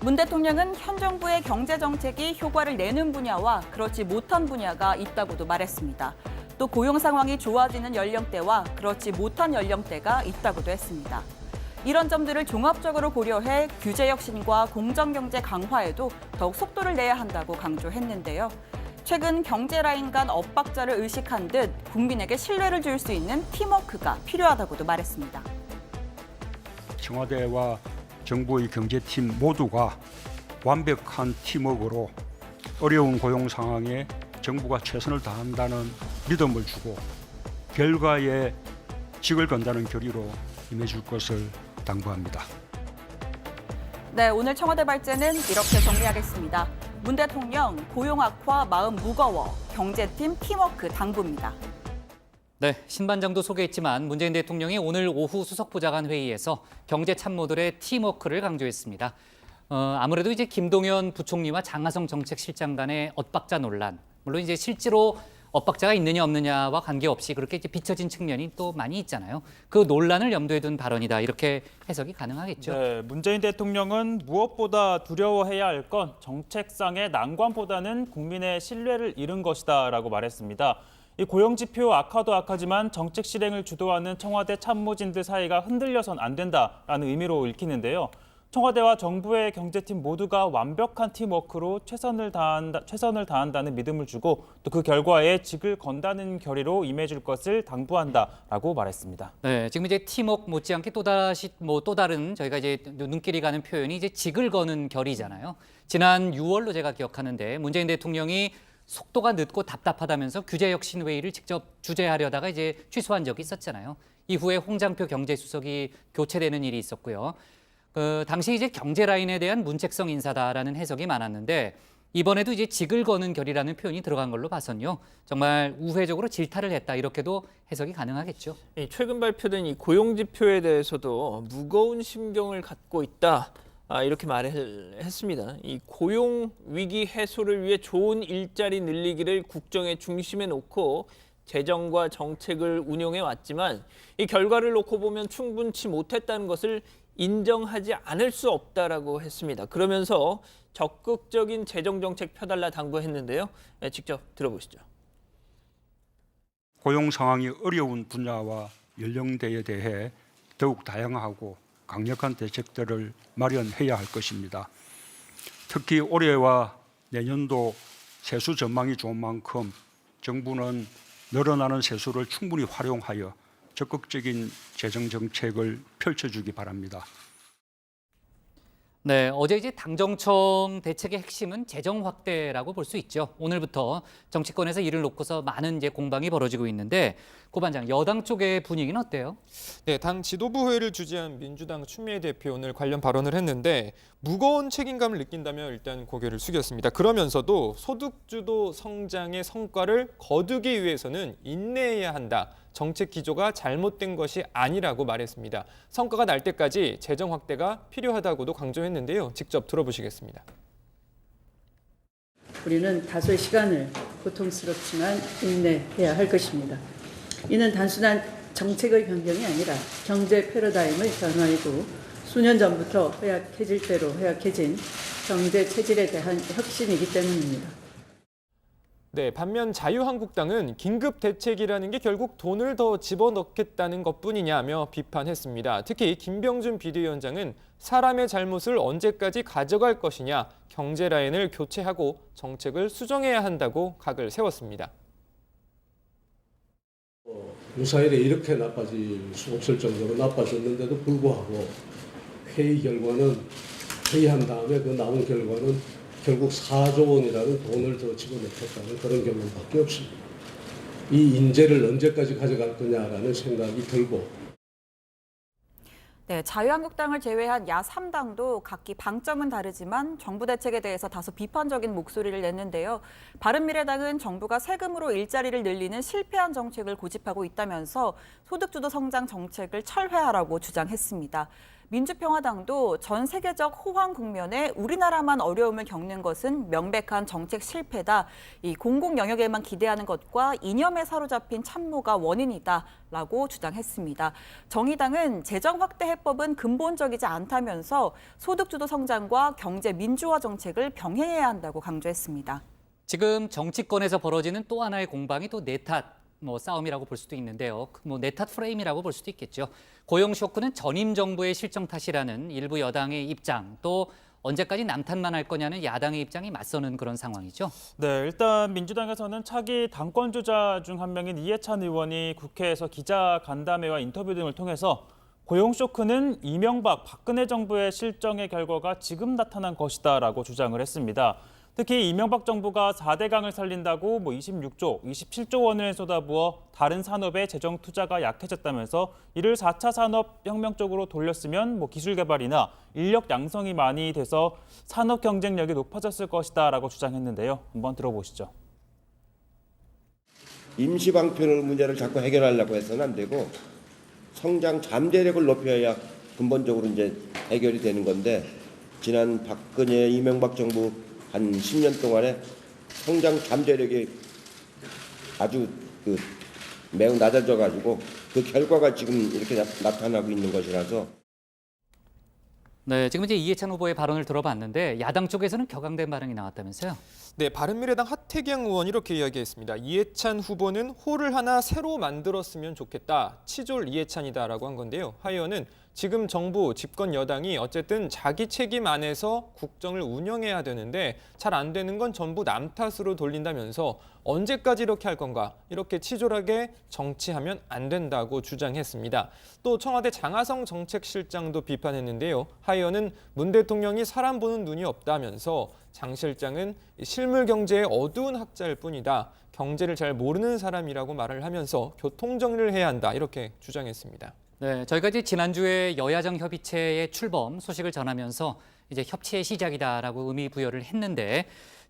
문 대통령은 현 정부의 경제 정책이 효과를 내는 분야와 그렇지 못한 분야가 있다고도 말했습니다. 또 고용 상황이 좋아지는 연령대와 그렇지 못한 연령대가 있다고도 했습니다. 이런 점들을 종합적으로 고려해 규제 혁신과 공정경제 강화에도 더욱 속도를 내야 한다고 강조했는데요. 최근 경제 라인 간 엇박자를 의식한 듯 국민에게 신뢰를 줄 수 있는 팀워크가 필요하다고도 말했습니다. 청와대와 정부의 경제팀 모두가 완벽한 팀워크로 어려운 고용 상황에 정부가 최선을 다한다는 믿음을 주고 결과에 직을 건다는 결의로 임해줄 것을 당부합니다. 네, 오늘 청와대 발제는 이렇게 정리하겠습니다. 문 대통령 고용 악화 마음 무거워 경제팀 팀워크 당부입니다. 네, 신반장도 소개했지만 문재인 대통령이 오늘 오후 수석보좌관 회의에서 경제 참모들의 팀워크를 강조했습니다. 아무래도 이제 김동연 부총리와 장하성 정책실장 간의 엇박자 논란, 물론 이제 실제로 엇박자가 있느냐 없느냐와 관계없이 그렇게 이제 비춰진 측면이 또 많이 있잖아요. 그 논란을 염두에 둔 발언이다, 이렇게 해석이 가능하겠죠. 네, 문재인 대통령은 무엇보다 두려워해야 할 건 정책상의 난관보다는 국민의 신뢰를 잃은 것이다라고 말했습니다. 이 고용지표 악화도 악하지만 정책 실행을 주도하는 청와대 참모진들 사이가 흔들려선 안 된다라는 의미로 읽히는데요. 청와대와 정부의 경제팀 모두가 완벽한 팀워크로 최선을 다한다는 믿음을 주고 또 그 결과에 직을 건다는 결의로 임해줄 것을 당부한다라고 말했습니다. 네, 지금 이제 팀워크 못지않게 또 다른 저희가 이제 눈길이 가는 표현이 이제 직을 거는 결의잖아요. 지난 6월로 제가 기억하는데 문재인 대통령이 속도가 늦고 답답하다면서 규제혁신회의를 직접 주재하려다가 이제 취소한 적이 있었잖아요. 이후에 홍장표 경제수석이 교체되는 일이 있었고요. 당시 이제 경제 라인에 대한 문책성 인사다라는 해석이 많았는데 이번에도 이제 직을 거는 결이라는 표현이 들어간 걸로 봐선요. 정말 우회적으로 질타를 했다 이렇게도 해석이 가능하겠죠. 최근 발표된 이 고용 지표에 대해서도 무거운 심경을 갖고 있다. 이렇게 말을 했습니다. 이 고용 위기 해소를 위해 좋은 일자리 늘리기를 국정의 중심에 놓고 재정과 정책을 운용해 왔지만 이 결과를 놓고 보면 충분치 못했다는 것을 인정하지 않을 수 없다라고 했습니다. 그러면서 적극적인 재정 정책 펴달라 당부했는데요. 직접 들어보시죠. 고용 상황이 어려운 분야와 연령대에 대해 더욱 다양하고 강력한 대책들을 마련해야 할 것입니다. 특히 올해와 내년도 세수 전망이 좋은 만큼 정부는 늘어나는 세수를 충분히 활용하여 적극적인 재정 정책을 펼쳐주기 바랍니다. 네, 어제 이제 당정청 대책의 핵심은 재정 확대라고 볼 수 있죠. 오늘부터 정치권에서 이를 놓고서 많은 이제 공방이 벌어지고 있는데 고 반장, 여당 쪽의 분위기는 어때요? 네, 당 지도부 회의를 주재한 민주당 추미애 대표 오늘 관련 발언을 했는데 무거운 책임감을 느낀다며 일단 고개를 숙였습니다. 그러면서도 소득주도 성장의 성과를 거두기 위해서는 인내해야 한다. 정책 기조가 잘못된 것이 아니라고 말했습니다. 성과가 날 때까지 재정 확대가 필요하다고도 강조했는데요. 직접 들어보시겠습니다. 우리는 다소의 시간을 고통스럽지만 인내해야 할 것입니다. 이는 단순한 정책의 변경이 아니라 경제 패러다임의 변화이고 수년 전부터 허약해질 대로 허약해진 경제 체질에 대한 혁신이기 때문입니다. 네, 반면 자유한국당은 긴급 대책이라는 게 결국 돈을 더 집어넣겠다는 것뿐이냐며 비판했습니다. 특히 김병준 비대위원장은 사람의 잘못을 언제까지 가져갈 것이냐, 경제 라인을 교체하고 정책을 수정해야 한다고 각을 세웠습니다. 유사일에 이렇게 나빠질 수 없을 정도로 나빠졌는데도 불구하고 회의 결과는 회의한 다음에 그 나온 결과는 결국 4조 원이라는 돈을 더 집어넣겠다는 그런 결론밖에 없습니다. 이 인재를 언제까지 가져갈 거냐라는 생각이 들고. 네, 자유한국당을 제외한 야 3당도 각기 방점은 다르지만 정부 대책에 대해서 다소 비판적인 목소리를 냈는데요. 바른미래당은 정부가 세금으로 일자리를 늘리는 실패한 정책을 고집하고 있다면서 소득주도 성장 정책을 철회하라고 주장했습니다. 민주평화당도 전 세계적 호황 국면에 우리나라만 어려움을 겪는 것은 명백한 정책 실패다. 이 공공 영역에만 기대하는 것과 이념에 사로잡힌 참모가 원인이다라고 주장했습니다. 정의당은 재정 확대 해법은 근본적이지 않다면서 소득주도 성장과 경제 민주화 정책을 병행해야 한다고 강조했습니다. 지금 정치권에서 벌어지는 또 하나의 공방이 또 내탓 싸움이라고 볼 수도 있는데요. 내탓 프레임이라고 볼 수도 있겠죠. 고용 쇼크는 전임 정부의 실정 탓이라는 일부 여당의 입장, 또 언제까지 남탓만 할 거냐는 야당의 입장이 맞서는 그런 상황이죠. 네, 일단 민주당에서는 차기 당권 주자 중 한 명인 이해찬 의원이 국회에서 기자 간담회와 인터뷰 등을 통해서 고용 쇼크는 이명박, 박근혜 정부의 실정의 결과가 지금 나타난 것이다라고 주장을 했습니다. 특히 이명박 정부가 4대강을 살린다고 26조, 27조 원을 쏟아부어 다른 산업의 재정 투자가 약해졌다면서 이를 4차 산업혁명 쪽으로 돌렸으면 기술 개발이나 인력 양성이 많이 돼서 산업 경쟁력이 높아졌을 것이다라고 주장했는데요. 한번 들어보시죠. 임시 방편 문제를 자꾸 해결하려고 해서는 안 되고 성장 잠재력을 높여야 근본적으로 이제 해결이 되는 건데 지난 박근혜, 이명박 정부 한 10년 동안에 성장 잠재력이 아주 매우 낮아져가지고 그 결과가 지금 이렇게 나타나고 있는 것이라서. 네, 지금 이제 이해찬 후보의 발언을 들어봤는데 야당 쪽에서는 격앙된 반응이 나왔다면서요? 네, 바른미래당 하태경 의원 이렇게 이야기했습니다. 이해찬 후보는 홀을 하나 새로 만들었으면 좋겠다. 치졸 이해찬이다라고 한 건데요. 하 의원은 지금 정부 집권 여당이 어쨌든 자기 책임 안에서 국정을 운영해야 되는데 잘 안 되는 건 전부 남 탓으로 돌린다면서 언제까지 이렇게 할 건가? 이렇게 치졸하게 정치하면 안 된다고 주장했습니다. 또 청와대 장하성 정책실장도 비판했는데요. 하 의원은 문 대통령이 사람 보는 눈이 없다면서 장 실장은 실물 경제의 어두운 학자일 뿐이다. 경제를 잘 모르는 사람이라고 말을 하면서 교통정리를 해야 한다. 이렇게 주장했습니다. 네, 저희가 이제 지난주에 여야정 협의체의 출범 소식을 전하면서 이제 협치의 시작이다라고 의미 부여를 했는데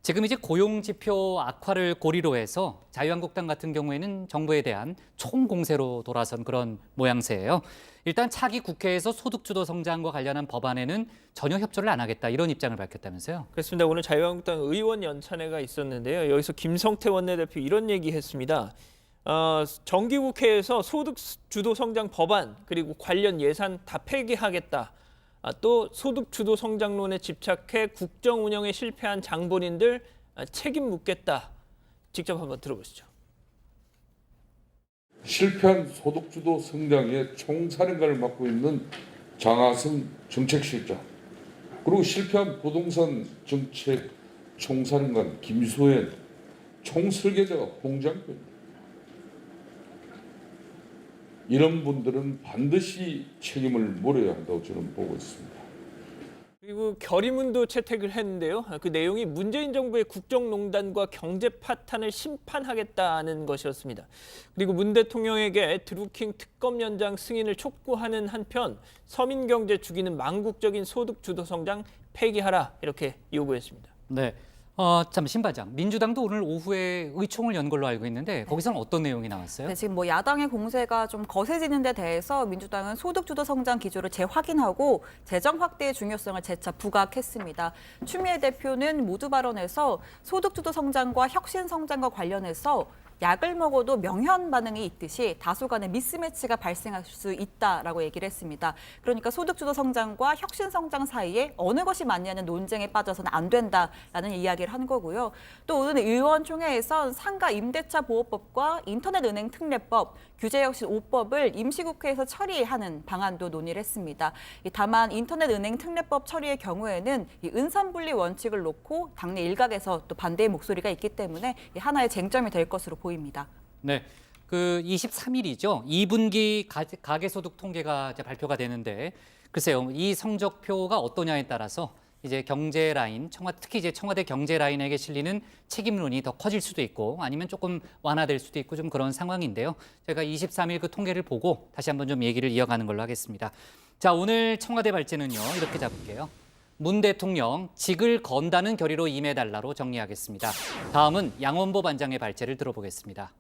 지금 이제 고용 지표 악화를 고리로 해서 자유한국당 같은 경우에는 정부에 대한 총공세로 돌아선 그런 모양새예요. 일단 차기 국회에서 소득주도 성장과 관련한 법안에는 전혀 협조를 안 하겠다 이런 입장을 밝혔다면서요. 그렇습니다. 오늘 자유한국당 의원 연찬회가 있었는데요. 여기서 김성태 원내대표 이런 얘기했습니다. 정기국회에서 소득주도 성장 법안 그리고 관련 예산 다 폐기하겠다. 또 소득주도 성장론에 집착해 국정 운영에 실패한 장본인들 책임 묻겠다. 직접 한번 들어보시죠. 실패한 소득주도 성장의 총사령관을 맡고 있는 장하성 정책실장, 그리고 실패한 부동산 정책 총사령관 김수현, 총설계자가 홍장표입니다. 이런 분들은 반드시 책임을 물어야 한다고 저는 보고 있습니다. 그리고 결의문도 채택을 했는데요. 그 내용이 문재인 정부의 국정농단과 경제 파탄을 심판하겠다는 것이었습니다. 그리고 문 대통령에게 드루킹 특검 연장 승인을 촉구하는 한편 서민경제 죽이는 망국적인 소득주도 성장 폐기하라 이렇게 요구했습니다. 네. 참 신반장, 민주당도 오늘 오후에 의총을 연 걸로 알고 있는데 거기서는 어떤 내용이 나왔어요? 네, 지금 뭐 야당의 공세가 좀 거세지는 데 대해서 민주당은 소득주도 성장 기조를 재확인하고 재정 확대의 중요성을 재차 부각했습니다. 추미애 대표는 모두 발언에서 소득주도 성장과 혁신 성장과 관련해서 약을 먹어도 명현 반응이 있듯이 다소간의 미스매치가 발생할 수 있다라고 얘기를 했습니다. 그러니까 소득주도 성장과 혁신 성장 사이에 어느 것이 맞냐는 논쟁에 빠져서는 안 된다라는 이야기를 한 거고요. 또 오늘 의원총회에선 상가 임대차 보호법과 인터넷은행 특례법, 규제혁신 5법을 임시국회에서 처리하는 방안도 논의를 했습니다. 다만 인터넷은행 특례법 처리의 경우에는 이 은산분리 원칙을 놓고 당내 일각에서 또 반대의 목소리가 있기 때문에 하나의 쟁점이 될 것으로 보입니다. 네, 그 23일이죠. 2분기 가계소득 통계가 이제 발표가 되는데 글쎄요, 이 성적표가 어떠냐에 따라서 이제 경제 라인, 특히 이제 청와대 경제 라인에게 실리는 책임론이 더 커질 수도 있고 아니면 조금 완화될 수도 있고 좀 그런 상황인데요. 제가 23일 그 통계를 보고 다시 한번 좀 얘기를 이어가는 걸로 하겠습니다. 자, 오늘 청와대 발제는요. 이렇게 잡을게요. 문 대통령 직을 건다는 결의로 임해달라로 정리하겠습니다. 다음은 양원보 반장의 발제를 들어보겠습니다.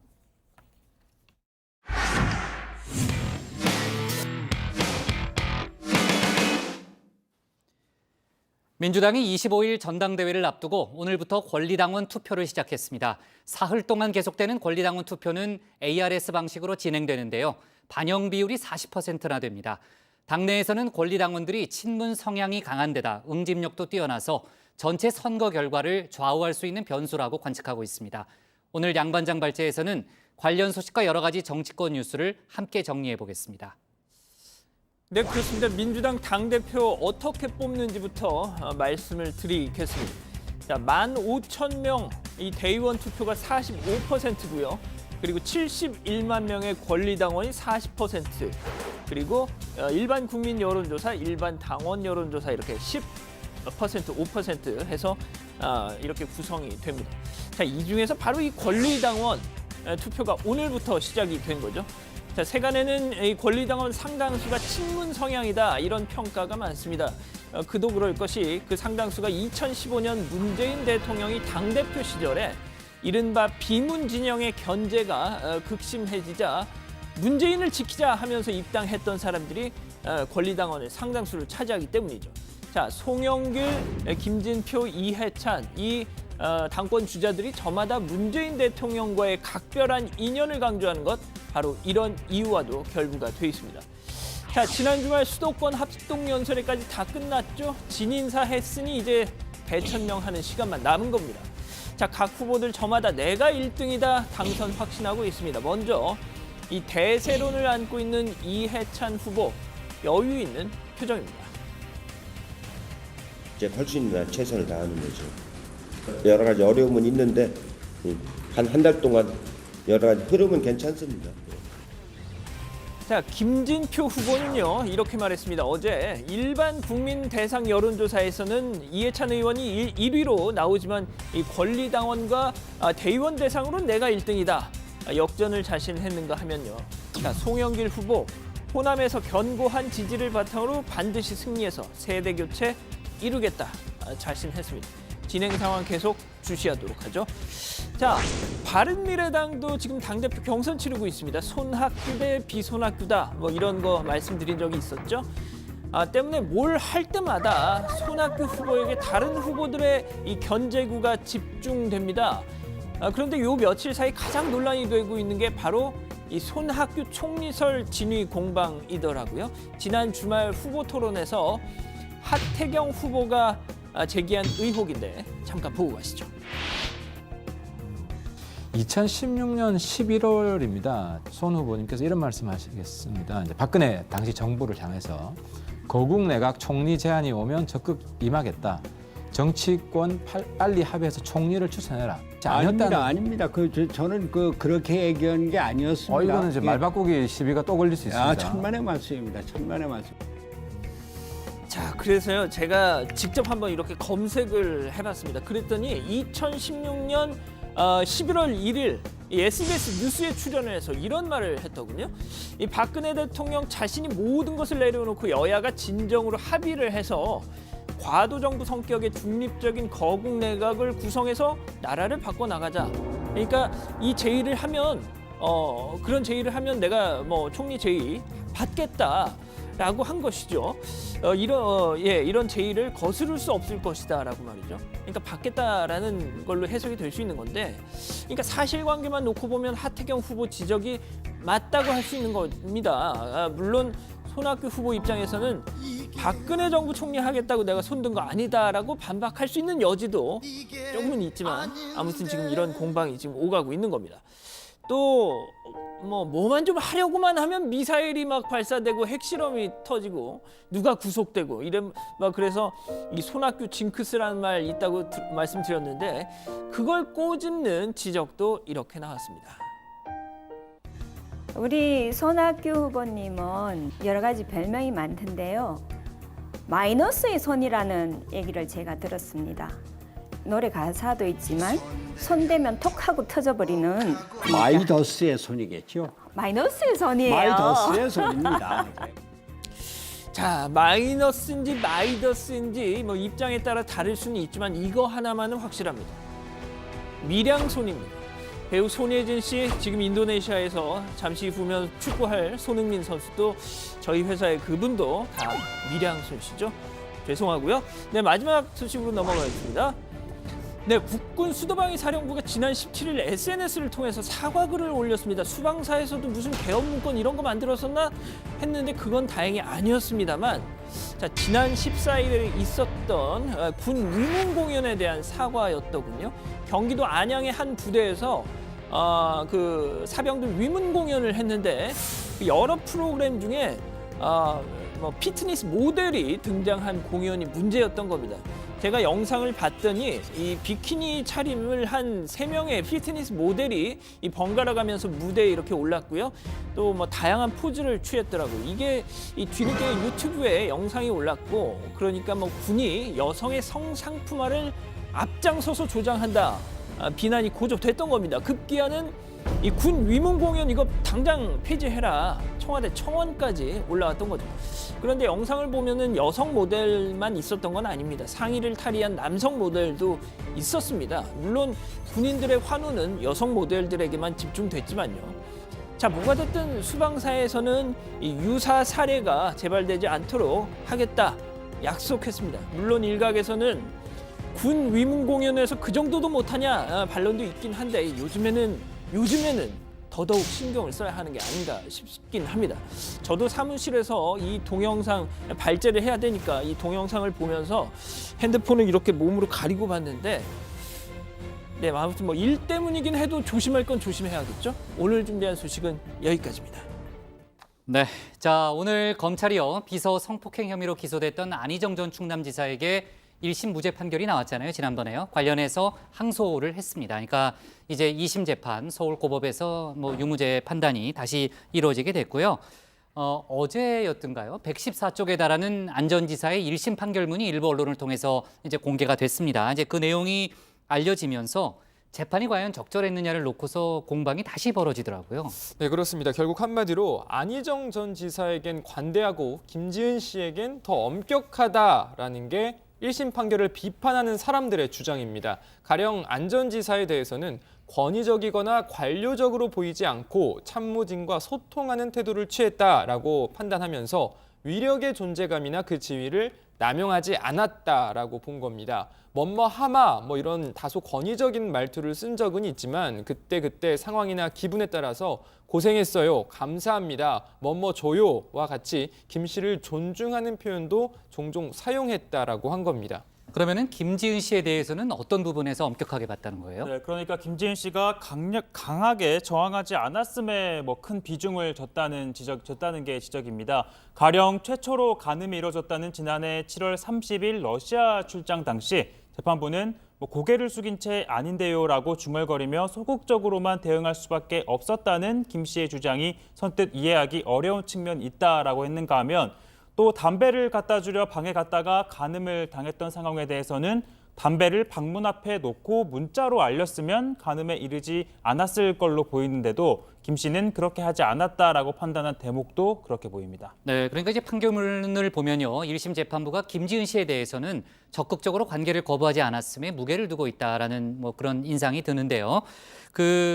민주당이 25일 전당대회를 앞두고 오늘부터 권리당원 투표를 시작했습니다. 사흘 동안 계속되는 권리당원 투표는 ARS 방식으로 진행되는데요. 반영 비율이 40%나 됩니다. 당내에서는 권리당원들이 친문 성향이 강한 데다 응집력도 뛰어나서 전체 선거 결과를 좌우할 수 있는 변수라고 관측하고 있습니다. 오늘 양 반장 발제에서는 관련 소식과 여러 가지 정치권 뉴스를 함께 정리해 보겠습니다. 네, 그렇습니다. 민주당 당대표 어떻게 뽑는지부터 말씀을 드리겠습니다. 자, 15,000명 이 대의원 투표가 45%고요. 그리고 71만 명의 권리당원이 40%, 그리고 일반 국민 여론조사, 일반 당원 여론조사 이렇게 10%, 5% 해서 이렇게 구성이 됩니다. 자, 이 중에서 바로 이 권리당원 투표가 오늘부터 시작이 된 거죠. 자, 세간에는 이 권리당원 상당수가 친문 성향이다 이런 평가가 많습니다. 그도 그럴 것이 그 상당수가 2015년 문재인 대통령이 당대표 시절에 이른바 비문 진영의 견제가 극심해지자 문재인을 지키자 하면서 입당했던 사람들이 권리당원의 상당수를 차지하기 때문이죠. 자, 송영길, 김진표, 이해찬 이 당권 주자들이 저마다 문재인 대통령과의 각별한 인연을 강조하는 것 바로 이런 이유와도 결부가 돼 있습니다. 자, 지난 주말 수도권 합동연설회까지 다 끝났죠. 진인사 했으니 이제 대천명하는 시간만 남은 겁니다. 자, 각 후보들 저마다 내가 1등이다 당선 확신하고 있습니다. 먼저 이 대세론을 안고 있는 이해찬 후보 여유 있는 표정입니다. 이제 할 수 있는 한 최선을 다하는 거죠. 여러 가지 어려움은 있는데 한 달 동안 여러 가지 흐름은 괜찮습니다. 자, 김진표 후보는요 이렇게 말했습니다. 어제 일반 국민 대상 여론조사에서는 이해찬 의원이 1위로 나오지만 이 권리당원과 대의원 대상으로 내가 1등이다. 역전을 자신했는가 하면요. 자, 송영길 후보 호남에서 견고한 지지를 바탕으로 반드시 승리해서 세대 교체 이루겠다 자신했습니다. 진행 상황 계속 주시하도록 하죠. 자, 바른미래당도 지금 당대표 경선 치르고 있습니다. 손학규 대 비손학규다. 뭐 이런 거 말씀드린 적이 있었죠. 때문에 뭘 할 때마다 손학규 후보에게 다른 후보들의 이 견제구가 집중됩니다. 그런데 요 며칠 사이 가장 논란이 되고 있는 게 바로 이 손학규 총리설 진위 공방이더라고요. 지난 주말 후보 토론에서 하태경 후보가 제기한 의혹인데 잠깐 보고 가시죠. 2016년 11월입니다. 손 후보님께서 이런 말씀하시겠습니다. 이제 박근혜 당시 정부를 향해서 거국 내각 총리 제안이 오면 적극 임하겠다. 정치권 빨리 합의해서 총리를 추천해라. 아닙니다. 저는 그렇게 얘기한 게 아니었습니다. 이거는 이제 말 바꾸기 시비가 또 걸릴 수 있습니다. 천만의 말씀입니다. 천만의 말씀. 자, 그래서요 제가 직접 한번 이렇게 검색을 해봤습니다. 그랬더니 2016년 11월 1일 이 SBS 뉴스에 출연을 해서 이런 말을 했더군요. 이 박근혜 대통령 자신이 모든 것을 내려놓고 여야가 진정으로 합의를 해서 과도정부 성격의 중립적인 거국 내각을 구성해서 나라를 바꿔나가자. 그러니까 이 제의를 하면 그런 제의를 하면 내가 뭐 총리 제의 받겠다라고 한 것이죠. 이런 제의를 거스를 수 없을 것이다라고 말이죠. 그러니까 받겠다라는 걸로 해석이 될 수 있는 건데, 그러니까 사실관계만 놓고 보면 하태경 후보 지적이 맞다고 할 수 있는 겁니다. 물론 손학규 후보 입장에서는 박근혜 정부 총리 하겠다고 내가 손든 거 아니다라고 반박할 수 있는 여지도 조금은 있지만 아무튼 지금 이런 공방이 지금 오가고 있는 겁니다. 또 뭐만 좀 하려고만 하면 미사일이 막 발사되고 핵실험이 터지고 누가 구속되고 그래서 이 손학규 징크스라는 말 있다고 말씀드렸는데 그걸 꼬집는 지적도 이렇게 나왔습니다. 우리 손학규 후보님은 여러 가지 별명이 많던데요. 마이너스의 손이라는 얘기를 제가 들었습니다. 노래 가사도 있지만 손대면 톡 하고 터져버리는 마이더스의 손이겠죠. 마이너스의 손이에요. 마이더스의 손입니다. 자, 마이너스인지 마이더스인지 뭐 입장에 따라 다를 수는 있지만 이거 하나만은 확실합니다. 밀양손입니다. 배우 손예진 씨 지금 인도네시아에서 잠시 후면 축구할 손흥민 선수도 저희 회사의 그분도 다 밀양손 씨죠. 죄송하고요. 네, 마지막 소식으로 넘어가겠습니다. 네, 국군 수도방위 사령부가 지난 17일 SNS를 통해서 사과글을 올렸습니다. 수방사에서도 무슨 개업 문건 이런 거 만들었었나 했는데 그건 다행히 아니었습니다만, 자, 지난 14일에 있었던 군 위문 공연에 대한 사과였더군요. 경기도 안양의 한 부대에서 그 사병들 위문 공연을 했는데 여러 프로그램 중에 피트니스 모델이 등장한 공연이 문제였던 겁니다. 제가 영상을 봤더니 이 비키니 차림을 한 3명의 피트니스 모델이 이 번갈아 가면서 무대에 이렇게 올랐고요. 또 뭐 다양한 포즈를 취했더라고요. 이게 이 뒤늦게 유튜브에 영상이 올랐고, 그러니까 뭐 군이 여성의 성상품화를 앞장서서 조장한다. 비난이 고조됐던 겁니다. 급기야는 이 군 위문 공연 이거 당장 폐지해라. 청와대 청원까지 올라왔던 거죠. 그런데 영상을 보면은 여성 모델만 있었던 건 아닙니다. 상의를 탈의한 남성 모델도 있었습니다. 물론 군인들의 환호는 여성 모델들에게만 집중됐지만요. 자, 뭐가 됐든 수방사에서는 이 유사 사례가 재발되지 않도록 하겠다 약속했습니다. 물론 일각에서는 군 위문 공연에서 그 정도도 못하냐 반론도 있긴 한데 요즘에는 더더욱 신경을 써야 하는 게 아닌가 싶긴 합니다. 저도 사무실에서 이 동영상 발제를 해야 되니까 이 동영상을 보면서 핸드폰을 이렇게 몸으로 가리고 봤는데, 네, 아무튼 뭐 일 때문이긴 해도 조심할 건 조심해야겠죠. 오늘 준비한 소식은 여기까지입니다. 네, 자, 오늘 검찰이요, 비서 성폭행 혐의로 기소됐던 안희정 전 충남지사에게 1심 무죄 판결이 나왔잖아요. 지난번에요. 관련해서 항소를 했습니다. 그러니까 이제 2심 재판 서울고법에서 뭐 유무죄 판단이 다시 이루어지게 됐고요. 어제였던가요? 114쪽에 달하는 안 전 지사의 1심 판결문이 일부 언론을 통해서 이제 공개가 됐습니다. 이제 그 내용이 알려지면서 재판이 과연 적절했느냐를 놓고서 공방이 다시 벌어지더라고요. 네, 그렇습니다. 결국 한마디로 안희정 전 지사에겐 관대하고 김지은 씨에겐 더 엄격하다라는 게 1심 판결을 비판하는 사람들의 주장입니다. 가령 안전지사에 대해서는 권위적이거나 관료적으로 보이지 않고 참모진과 소통하는 태도를 취했다라고 판단하면서 위력의 존재감이나 그 지위를 남용하지 않았다라고 본 겁니다. 뭐하마 이런 다소 권위적인 말투를 쓴 적은 있지만 그때 상황이나 기분에 따라서 고생했어요, 감사합니다, 줘요와 같이 김 씨를 존중하는 표현도 종종 사용했다라고 한 겁니다. 그러면은 김지은 씨에 대해서는 어떤 부분에서 엄격하게 봤다는 거예요? 네, 그러니까 김지은 씨가 강하게 저항하지 않았음에 큰 비중을 줬다는 게 지적입니다. 가령 최초로 간음이 이뤄졌다는 지난해 7월 30일 러시아 출장 당시 재판부는 고개를 숙인 채 아닌데요라고 중얼거리며 소극적으로만 대응할 수밖에 없었다는 김 씨의 주장이 선뜻 이해하기 어려운 측면이 있다라고 했는가 하면 또 담배를 갖다 주려 방에 갔다가 간음을 당했던 상황에 대해서는 담배를 방문 앞에 놓고 문자로 알렸으면 간음에 이르지 않았을 걸로 보이는데도 김 씨는 그렇게 하지 않았다라고 판단한 대목도 그렇게 보입니다. 네, 그러니까 이제 판결문을 보면요, 1심 재판부가 김지은 씨에 대해서는 적극적으로 관계를 거부하지 않았음에 무게를 두고 있다라는 그런 인상이 드는데요.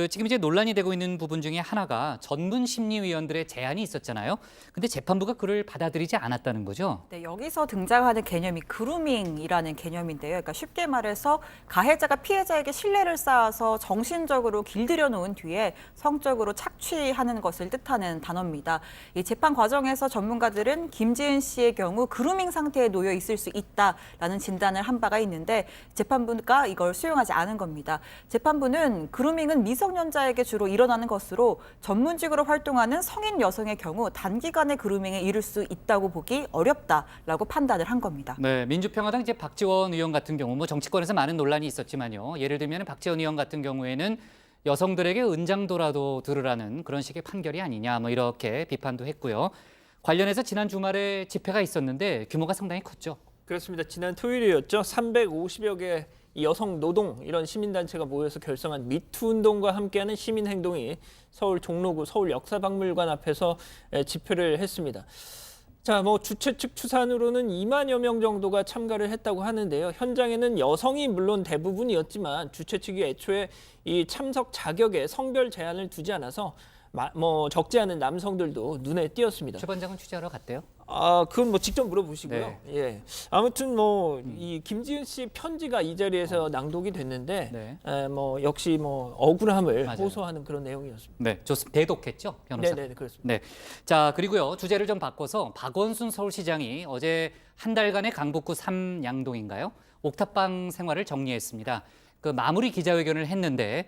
지금 이제 논란이 되고 있는 부분 중에 하나가 전문 심리위원들의 제안이 있었잖아요. 근데 재판부가 그를 받아들이지 않았다는 거죠. 네, 여기서 등장하는 개념이 그루밍이라는 개념인데요. 그러니까 쉽게 말해서 가해자가 피해자에게 신뢰를 쌓아서 정신적으로 길들여 놓은 뒤에 성적으로 착취하는 것을 뜻하는 단어입니다. 이 재판 과정에서 전문가들은 김지은 씨의 경우 그루밍 상태에 놓여 있을 수 있다라는 진단을 한 바가 있는데 재판부가 이걸 수용하지 않은 겁니다. 재판부는 그루밍은 미성년자에게 주로 일어나는 것으로 전문직으로 활동하는 성인 여성의 경우 단기간에 그루밍에 이를 수 있다고 보기 어렵다라고 판단을 한 겁니다. 네, 민주평화당 이제 박지원 의원 같은 경우 정치권에서 많은 논란이 있었지만요. 예를 들면 박지원 의원 같은 경우에는 여성들에게 은장도라도 들으라는 그런 식의 판결이 아니냐 이렇게 비판도 했고요. 관련해서 지난 주말에 집회가 있었는데 규모가 상당히 컸죠. 그렇습니다. 지난 토요일이었죠. 350여 개의 여성 노동 이런 시민단체가 모여서 결성한 미투 운동과 함께하는 시민행동이 서울 종로구 서울역사박물관 앞에서 집회를 했습니다. 자, 주최 측 추산으로는 2만여 명 정도가 참가를 했다고 하는데요. 현장에는 여성이 물론 대부분이었지만 주최 측이 애초에 이 참석 자격에 성별 제한을 두지 않아서 적지 않은 남성들도 눈에 띄었습니다. 최 반장은 취재하러 갔대요? 그건 직접 물어보시고요. 네. 예. 아무튼 이 김지은 씨 편지가 이 자리에서 낭독이 됐는데 네. 역시 억울함을 맞아요. 호소하는 그런 내용이었습니다. 네, 좋습니다. 대독했죠, 변호사? 네, 그렇습니다. 네, 자 그리고요 주제를 좀 바꿔서 박원순 서울시장이 어제 한 달간의 강북구 3양동인가요? 옥탑방 생활을 정리했습니다. 마무리 기자회견을 했는데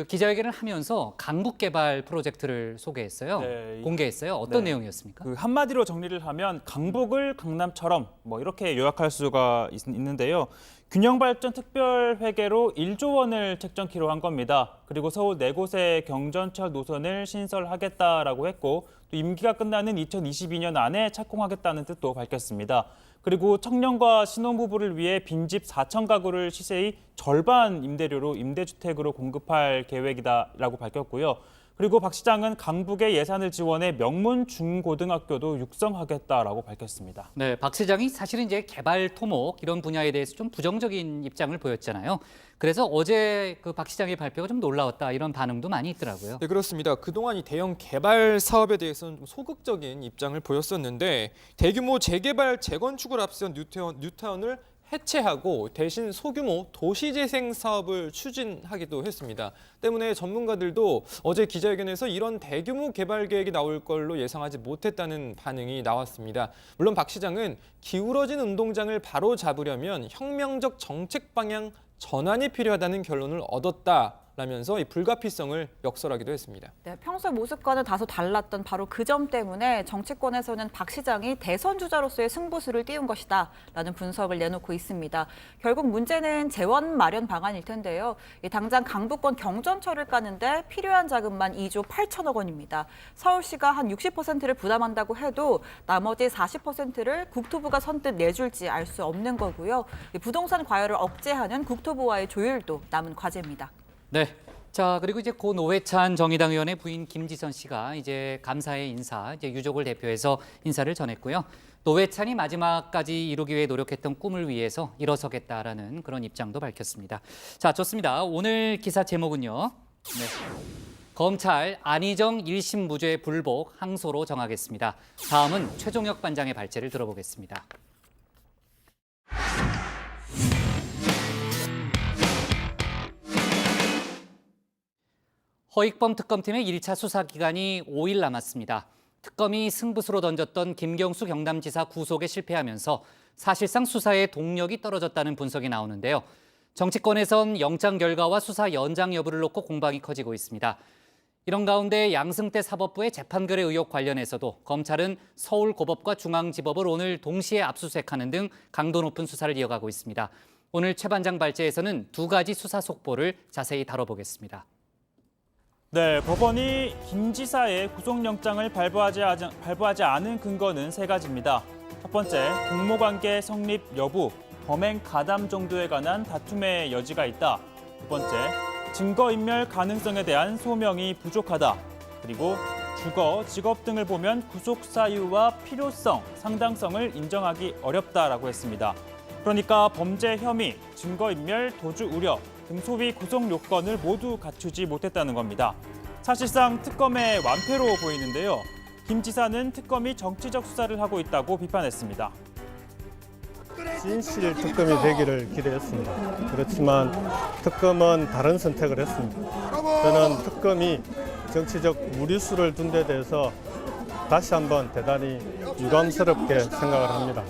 기자회견을 하면서 강북 개발 프로젝트를 소개했어요. 네. 공개했어요. 어떤 네. 내용이었습니까? 한마디로 정리를 하면 강북을 강남처럼 이렇게 요약할 수가 있는데요. 균형발전특별회계로 1조 원을 책정키로 한 겁니다. 그리고 서울 4곳의 경전철 노선을 신설하겠다라고 했고 또 임기가 끝나는 2022년 안에 착공하겠다는 뜻도 밝혔습니다. 그리고 청년과 신혼부부를 위해 빈집 4천 가구를 시세의 절반 임대료로 임대주택으로 공급할 계획이다라고 밝혔고요. 그리고 박 시장은 강북의 예산을 지원해 명문 중고등학교도 육성하겠다라고 밝혔습니다. 네, 박 시장이 사실은 이제 개발 토목 이런 분야에 대해서 좀 부정적인 입장을 보였잖아요. 그래서 어제 박 시장의 발표가 좀 놀라웠다 이런 반응도 많이 있더라고요. 네, 그렇습니다. 그동안 이 대형 개발 사업에 대해서는 좀 소극적인 입장을 보였었는데 대규모 재개발, 재건축을 앞선 뉴타운을 해체하고 대신 소규모 도시재생 사업을 추진하기도 했습니다. 때문에 전문가들도 어제 기자회견에서 이런 대규모 개발 계획이 나올 걸로 예상하지 못했다는 반응이 나왔습니다. 물론 박 시장은 기울어진 운동장을 바로 잡으려면 혁명적 정책 방향 전환이 필요하다는 결론을 얻었다라면서 이 불가피성을 역설하기도 했습니다. 네, 평소 모습과는 다소 달랐던 바로 그 점 때문에 정치권에서는 박 시장이 대선 주자로서의 승부수를 띄운 것이다라는 분석을 내놓고 있습니다. 결국 문제는 재원 마련 방안일 텐데요. 당장 강북권 경전철을 까는데 필요한 자금만 2조 8천억 원입니다. 서울시가 한 60%를 부담한다고 해도 나머지 40%를 국토부가 선뜻 내줄지 알 수 없는 거고요. 부동산 과열을 억제하는 국토부와의 조율도 남은 과제입니다. 네, 자, 그리고 이제 고 노회찬 정의당 의원의 부인 김지선 씨가 이제 감사의 인사, 이제 유족을 대표해서 인사를 전했고요. 노회찬이 마지막까지 이루기 위해 노력했던 꿈을 위해서 일어서겠다라는 그런 입장도 밝혔습니다. 자, 좋습니다. 오늘 기사 제목은요. 네. 검찰 안희정 1심 무죄 불복 항소로 정하겠습니다. 다음은 최종혁 반장의 발제를 들어보겠습니다. 허익범 특검팀의 1차 수사 기간이 5일 남았습니다. 특검이 승부수로 던졌던 김경수 경남지사 구속에 실패하면서 사실상 수사의 동력이 떨어졌다는 분석이 나오는데요. 정치권에선 영장 결과와 수사 연장 여부를 놓고 공방이 커지고 있습니다. 이런 가운데 양승태 사법부의 재판거래 의혹 관련해서도 검찰은 서울고법과 중앙지법을 오늘 동시에 압수수색하는 등 강도 높은 수사를 이어가고 있습니다. 오늘 최 반장 발제에서는 두 가지 수사 속보를 자세히 다뤄보겠습니다. 네, 법원이 김 지사의 구속영장을 발부하지 않은 근거는 세 가지입니다. 첫 번째, 공모관계 성립 여부, 범행 가담 정도에 관한 다툼의 여지가 있다. 두 번째, 증거인멸 가능성에 대한 소명이 부족하다. 그리고 주거, 직업 등을 보면 구속 사유와 필요성, 상당성을 인정하기 어렵다라고 했습니다. 그러니까 범죄 혐의, 증거인멸, 도주 우려 등 소위 구속 요건을 모두 갖추지 못했다는 겁니다. 사실상 특검의 완패로 보이는데요. 김 지사는 특검이 정치적 수사를 하고 있다고 비판했습니다. 진실 특검이 되기를 기대했습니다. 그렇지만 특검은 다른 선택을 했습니다. 저는 특검이 정치적 무리수를 둔 데 대해서 다시 한번 대단히 유감스럽게 생각을 합니다.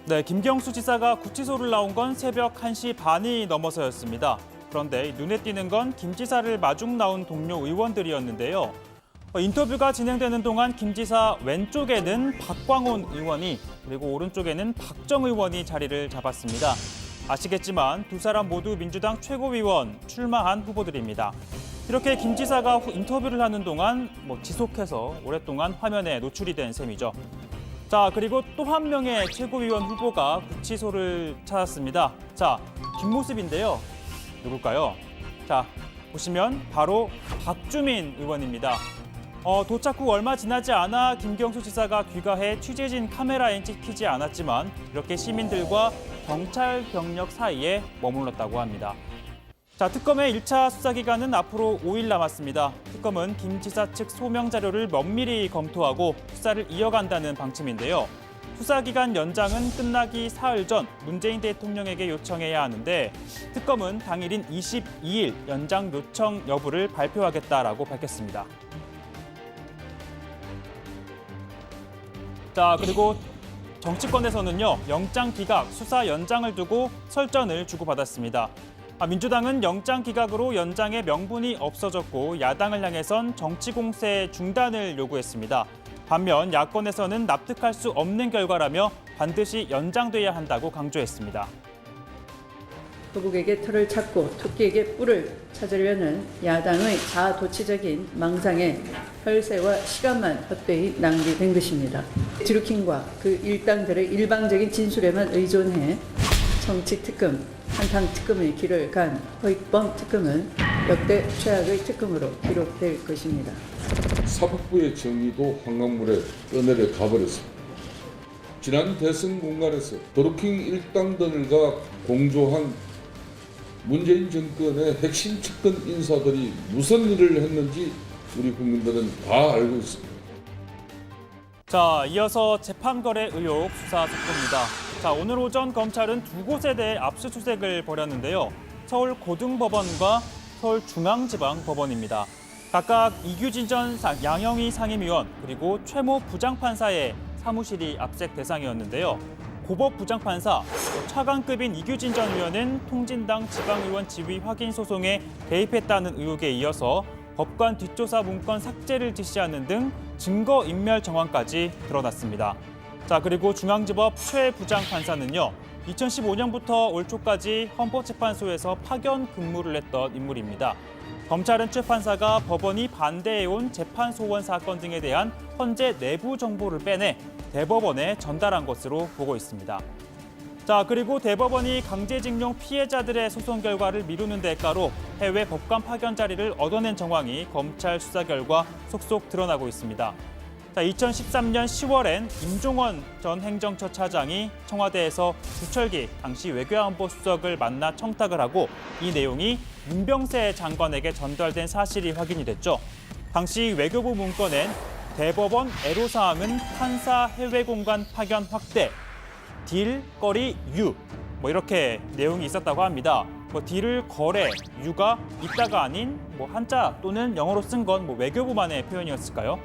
네, 김경수 지사가 구치소를 나온 건 새벽 1시 반이 넘어서였습니다. 그런데 눈에 띄는 건 김 지사를 마중 나온 동료 의원들이었는데요. 인터뷰가 진행되는 동안 김 지사 왼쪽에는 박광온 의원이 그리고 오른쪽에는 박정 의원이 자리를 잡았습니다. 아시겠지만 두 사람 모두 민주당 최고위원 출마한 후보들입니다. 이렇게 김 지사가 인터뷰를 하는 동안 지속해서 오랫동안 화면에 노출이 된 셈이죠. 자, 그리고 또 한 명의 최고위원 후보가 구치소를 찾았습니다. 자, 뒷모습인데요. 누굴까요? 자, 보시면 바로 박주민 의원입니다. 도착 후 얼마 지나지 않아 김경수 지사가 귀가해 취재진 카메라엔 찍히지 않았지만 이렇게 시민들과 경찰 병력 사이에 머물렀다고 합니다. 자, 특검의 1차 수사 기간은 앞으로 5일 남았습니다. 특검은 김 지사 측 소명 자료를 면밀히 검토하고 수사를 이어간다는 방침인데요. 수사 기간 연장은 끝나기 사흘 전 문재인 대통령에게 요청해야 하는데 특검은 당일인 22일 연장 요청 여부를 발표하겠다라고 밝혔습니다. 자, 그리고 정치권에서는요, 영장 기각, 수사 연장을 두고 설전을 주고받았습니다. 민주당은 영장 기각으로 연장의 명분이 없어졌고 야당을 향해선 정치 공세 중단을 요구했습니다. 반면 야권에서는 납득할 수 없는 결과라며 반드시 연장돼야 한다고 강조했습니다. 거북에게 털을 찾고 토끼에게 뿔을 찾으려는 야당의 자아도취적인 망상에 혈세와 시간만 헛되이 낭비된 것입니다. 드루킹과 그 일당들의 일방적인 진술에만 의존해 정치특검, 한탕특검의 길을 간 허익범 특검은 역대 최악의 특검으로 기록될 것입니다. 사법부의 정의도 황강물에 떠내려 가버렸습니다. 지난 대선 공간에서 드루킹 일당들과 공조한 문재인 정권의 핵심 측근 인사들이 무슨 일을 했는지 우리 국민들은 다 알고 있습니다. 자, 이어서 재판거래 의혹 수사 속보입니다. 자, 오늘 오전 검찰은 두 곳에 대해 압수수색을 벌였는데요. 서울고등법원과 서울중앙지방법원입니다. 각각 이규진 전 양형위 상임위원 그리고 최모 부장판사의 사무실이 압색 대상이었는데요. 고법 부장판사, 차관급인 이규진 전 의원은 통진당 지방의원 지위 확인 소송에 개입했다는 의혹에 이어서 법관 뒷조사 문건 삭제를 지시하는 등 증거인멸 정황까지 드러났습니다. 자, 그리고 중앙지법 최 부장판사는요, 2015년부터 올 초까지 헌법재판소에서 파견 근무를 했던 인물입니다. 검찰은 최 판사가 법원이 반대해온 재판소원 사건 등에 대한 헌재 내부 정보를 빼내 대법원에 전달한 것으로 보고 있습니다. 자, 그리고 대법원이 강제징용 피해자들의 소송 결과를 미루는 대가로 해외 법관 파견 자리를 얻어낸 정황이 검찰 수사 결과 속속 드러나고 있습니다. 자, 2013년 10월엔 임종원 전 행정처 차장이 청와대에서 주철기 당시 외교안보 수석을 만나 청탁을 하고 이 내용이 윤병세 장관에게 전달된 사실이 확인이 됐죠. 당시 외교부 문건엔 대법원 애로사항은 판사 해외 공간 파견 확대, 딜, 거리, 유, 이렇게 내용이 있었다고 합니다. 딜을 거래, 유가 있다가 아닌 한자 또는 영어로 쓴 건 외교부만의 표현이었을까요?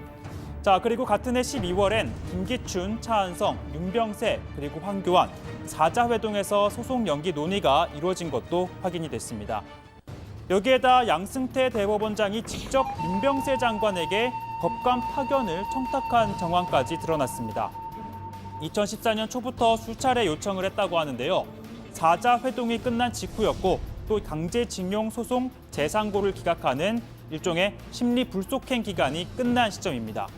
자, 그리고 같은 해 12월엔 김기춘, 차한성, 윤병세, 그리고 황교안, 사자회동에서 소송 연기 논의가 이루어진 것도 확인이 됐습니다. 여기에다 양승태 대법원장이 직접 윤병세 장관에게 법관 파견을 청탁한 정황까지 드러났습니다. 2014년 초부터 수차례 요청을 했다고 하는데요. 사자회동이 끝난 직후였고 또 강제징용 소송 재상고를 기각하는 일종의 심리 불속행 기간이 끝난 시점입니다.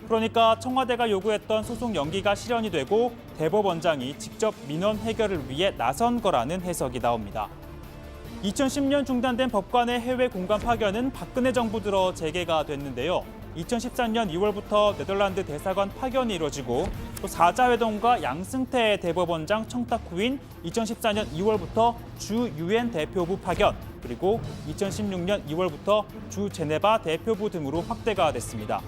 그러니까 청와대가 요구했던 소송 연기가 실현이 되고 대법원장이 직접 민원 해결을 위해 나선 거라는 해석이 나옵니다. 2010년 중단된 법관의 해외 공간 파견은 박근혜 정부 들어 재개가 됐는데요. 2014년 2월부터 네덜란드 대사관 파견이 이루어지고 또 사자회동과 양승태 대법원장 청탁 후인 2014년 2월부터 주 유엔 대표부 파견, 그리고 2016년 2월부터 주 제네바 대표부 등으로 확대가 됐습니다.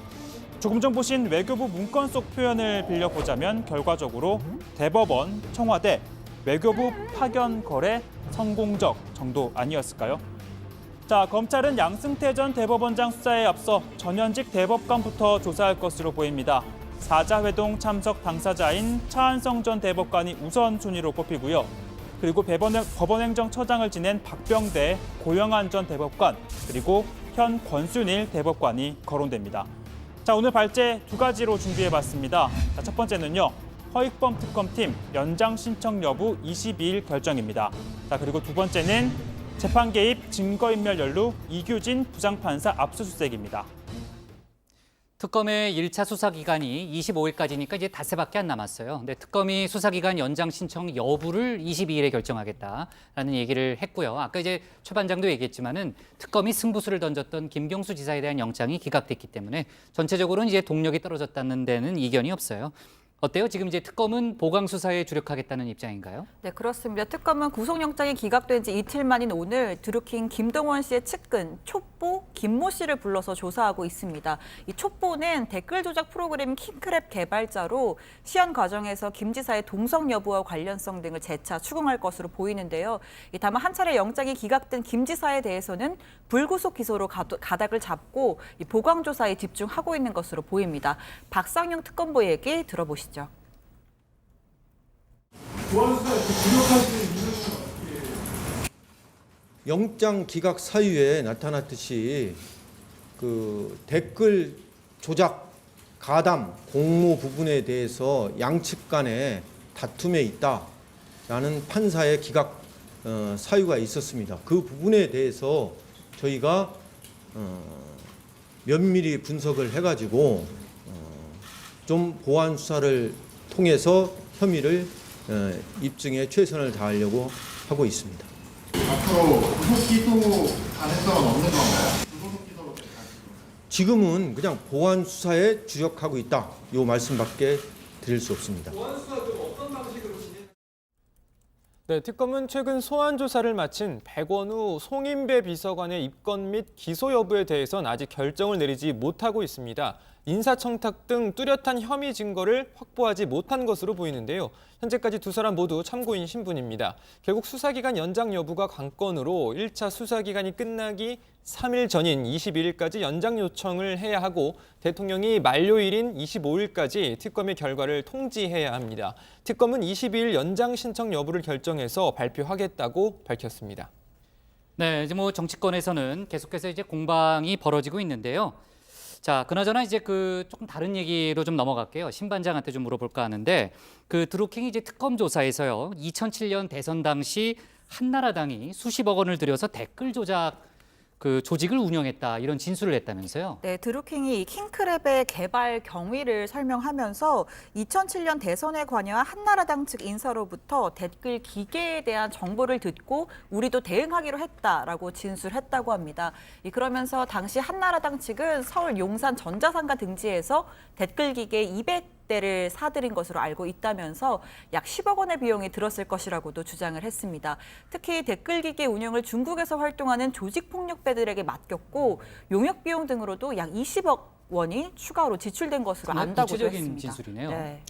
조금 전 보신 외교부 문건 속 표현을 빌려보자면 결과적으로 대법원, 청와대, 외교부 파견 거래 성공적 정도 아니었을까요? 자, 검찰은 양승태 전 대법원장 수사에 앞서 전현직 대법관부터 조사할 것으로 보입니다. 사자회동 참석 당사자인 차한성 전 대법관이 우선순위로 꼽히고요. 그리고 법원행정처장을 지낸 박병대, 고영한 전 대법관, 그리고 현 권순일 대법관이 거론됩니다. 자, 오늘 발제 두 가지로 준비해봤습니다. 자, 첫 번째는요. 허익범 특검팀 연장 신청 여부 22일 결정입니다. 자, 그리고 두 번째는 재판 개입 증거인멸 연루 이규진 부장판사 압수수색입니다. 특검의 1차 수사 기간이 25일까지니까 이제 닷새밖에 안 남았어요. 근데 특검이 수사 기간 연장 신청 여부를 22일에 결정하겠다라는 얘기를 했고요. 아까 이제 최 반장도 얘기했지만은 특검이 승부수를 던졌던 김경수 지사에 대한 영장이 기각됐기 때문에 전체적으로는 이제 동력이 떨어졌다는 데는 이견이 없어요. 어때요? 지금 이제 특검은 보강 수사에 주력하겠다는 입장인가요? 네, 그렇습니다. 특검은 구속영장이 기각된 지 이틀 만인 오늘 드루킹 김동원 씨의 측근 촛보 김모 씨를 불러서 조사하고 있습니다. 이 촛보는 댓글 조작 프로그램 킹크랩 개발자로 시연 과정에서 김 지사의 동성 여부와 관련성 등을 재차 추궁할 것으로 보이는데요. 다만 한 차례 영장이 기각된 김 지사에 대해서는 불구속 기소로 가닥을 잡고 이 보강 조사에 집중하고 있는 것으로 보입니다. 박상용 특검보 얘기 들어보시죠. 영장 기각 사유에 나타났듯이 그 댓글 조작, 가담, 공모 부분에 대해서 양측 간에 다툼에 있다라는 판사의 기각 사유가 있었습니다. 그 부분에 대해서 저희가 면밀히 분석을 해가지고 좀 보완 수사를 통해서 혐의를 입증에 최선을 다하려고 하고 있습니다. 앞으로 구속 기소 가능성은 없는 건가요? 지금은 그냥 보완 수사에 주력하고 있다. 이 말씀밖에 드릴 수 없습니다. 네, 특검은 최근 소환 조사를 마친 백원우 송인배 비서관의 입건 및 기소 여부에 대해서는 아직 결정을 내리지 못하고 있습니다. 인사청탁 등 뚜렷한 혐의 증거를 확보하지 못한 것으로 보이는데요. 현재까지 두 사람 모두 참고인 신분입니다. 결국 수사기간 연장 여부가 관건으로 1차 수사기간이 끝나기 3일 전인 21일까지 연장 요청을 해야 하고 대통령이 만료일인 25일까지 특검의 결과를 통지해야 합니다. 특검은 22일 연장 신청 여부를 결정해서 발표하겠다고 밝혔습니다. 네, 이제 뭐 정치권에서는 계속해서 이제 공방이 벌어지고 있는데요. 자, 그나저나 이제 조금 다른 얘기로 좀 넘어갈게요. 신 반장한테 좀 물어볼까 하는데 드루킹이 이제 특검 조사에서요. 2007년 대선 당시 한나라당이 수십억 원을 들여서 댓글 조작 그 조직을 운영했다 이런 진술을 했다면서요. 네, 드루킹이 이 킹크랩의 개발 경위를 설명하면서 2007년 대선에 관여한 한나라당 측 인사로부터 댓글 기계에 대한 정보를 듣고 우리도 대응하기로 했다라고 진술했다고 합니다. 그러면서 당시 한나라당 측은 서울 용산 전자상가 등지에서 댓글 기계 200대를 사들인 것으로 알고 있다면서 약 10억 원의 비용이 들었을 것이라고도 주장을 했습니다. 특히 댓글 기계 운영을 중국에서 활동하는 조직폭력배들에게 맡겼고 용역 비용 등으로도 약 20억 원이 추가로 지출된 것으로 안다고 구체적인 했습니다. 진술이네요. 네.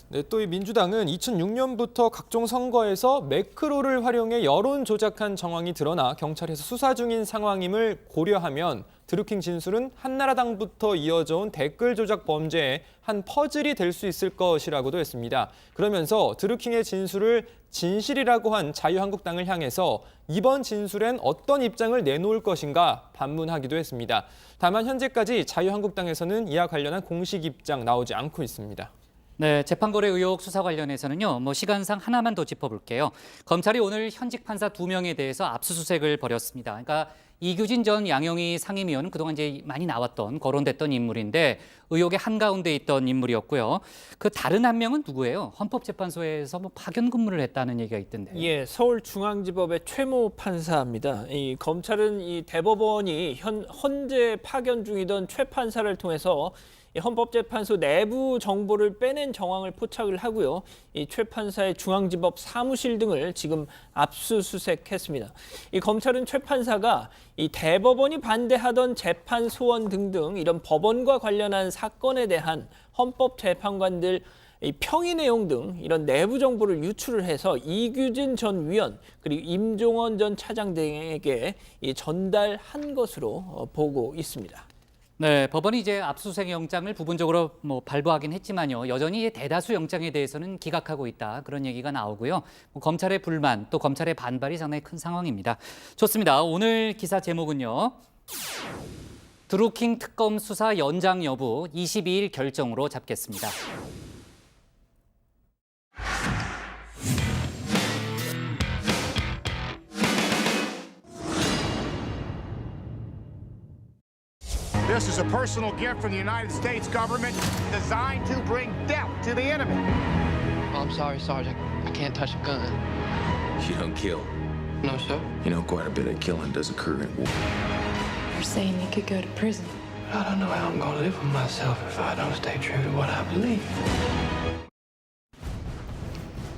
네, 또 이 민주당은 2006년부터 각종 선거에서 매크로를 활용해 여론 조작한 정황이 드러나 경찰에서 수사 중인 상황임을 고려하면 드루킹 진술은 한나라당부터 이어져 온 댓글 조작 범죄의 한 퍼즐이 될 수 있을 것이라고도 했습니다. 그러면서 드루킹의 진술을 진실이라고 한 자유한국당을 향해서 이번 진술엔 어떤 입장을 내놓을 것인가 반문하기도 했습니다. 다만 현재까지 자유한국당에서는 이와 관련한 공식 입장 나오지 않고 있습니다. 네, 재판거래 의혹 수사 관련해서는요. 시간상 하나만 더 짚어볼게요. 검찰이 오늘 현직 판사 2명에 대해서 압수수색을 벌였습니다. 그러니까 이규진 전 양형위 상임위원은 그동안 이제 많이 나왔던 거론됐던 인물인데 의혹의 한가운데 있던 인물이었고요. 그 다른 한 명은 누구예요? 헌법재판소에서 파견 근무를 했다는 얘기가 있던데. 예, 서울중앙지법의 최모 판사입니다. 이 검찰은 이 대법원이 현재 파견 중이던 최 판사를 통해서 이 헌법재판소 내부 정보를 빼낸 정황을 포착을 하고요. 이 최 판사의 중앙지법 사무실 등을 지금 압수수색했습니다. 이 검찰은 최 판사가 이 대법원이 반대하던 재판 소원 등등 이런 법원과 관련한 사건에 대한 헌법재판관들 이 평의 내용 등 이런 내부 정보를 유출을 해서 이규진 전 위원 그리고 임종원 전 차장 등에게 이 전달한 것으로 보고 있습니다. 네, 법원이 이제 압수수색 영장을 부분적으로 발부하긴 했지만요. 여전히 대다수 영장에 대해서는 기각하고 있다. 그런 얘기가 나오고요. 검찰의 불만 또 검찰의 반발이 상당히 큰 상황입니다. 좋습니다. 오늘 기사 제목은요. 드루킹 특검 수사 연장 여부 22일 결정으로 잡겠습니다. This is a personal gift from the United States government designed to bring death to the enemy. Oh, I'm sorry, Sergeant. I can't touch a gun. You don't kill. No, sir. You know, quite a bit of killing does occur in war. You're saying he could go to prison. I don't know how I'm gonna live with myself if I don't stay true to what I believe.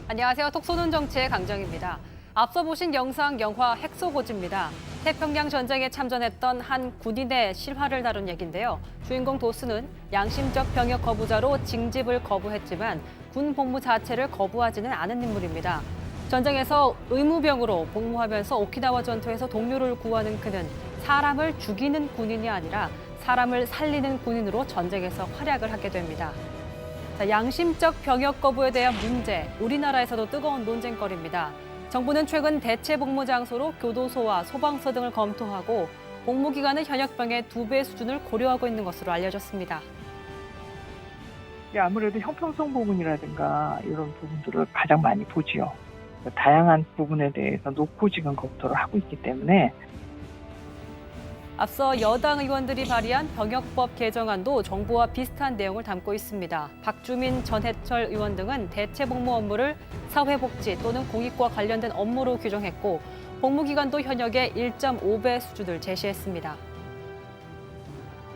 안녕하세요. 톡 쏘는 정치의 강정입니다. 앞서 보신 영상 영화 핵소고지입니다. 태평양 전쟁에 참전했던 한 군인의 실화를 다룬 얘기인데요. 주인공 도스는 양심적 병역 거부자로 징집을 거부했지만 군 복무 자체를 거부하지는 않은 인물입니다. 전쟁에서 의무병으로 복무하면서 오키나와 전투에서 동료를 구하는 그는 사람을 죽이는 군인이 아니라 사람을 살리는 군인으로 전쟁에서 활약을 하게 됩니다. 양심적 병역 거부에 대한 문제, 우리나라에서도 뜨거운 논쟁거리입니다. 정부는 최근 대체 복무 장소로 교도소와 소방서 등을 검토하고 복무 기간은 현역병의 2배 수준을 고려하고 있는 것으로 알려졌습니다. 아무래도 형평성 부분이라든가 이런 부분들을 가장 많이 보지요. 다양한 부분에 대해서 놓고 지금 검토를 하고 있기 때문에 앞서 여당 의원들이 발의한 병역법 개정안도 정부와 비슷한 내용을 담고 있습니다. 박주민, 전해철 의원 등은 대체 복무 업무를 사회복지 또는 공익과 관련된 업무로 규정했고 복무기간도 현역의 1.5배 수준을 제시했습니다.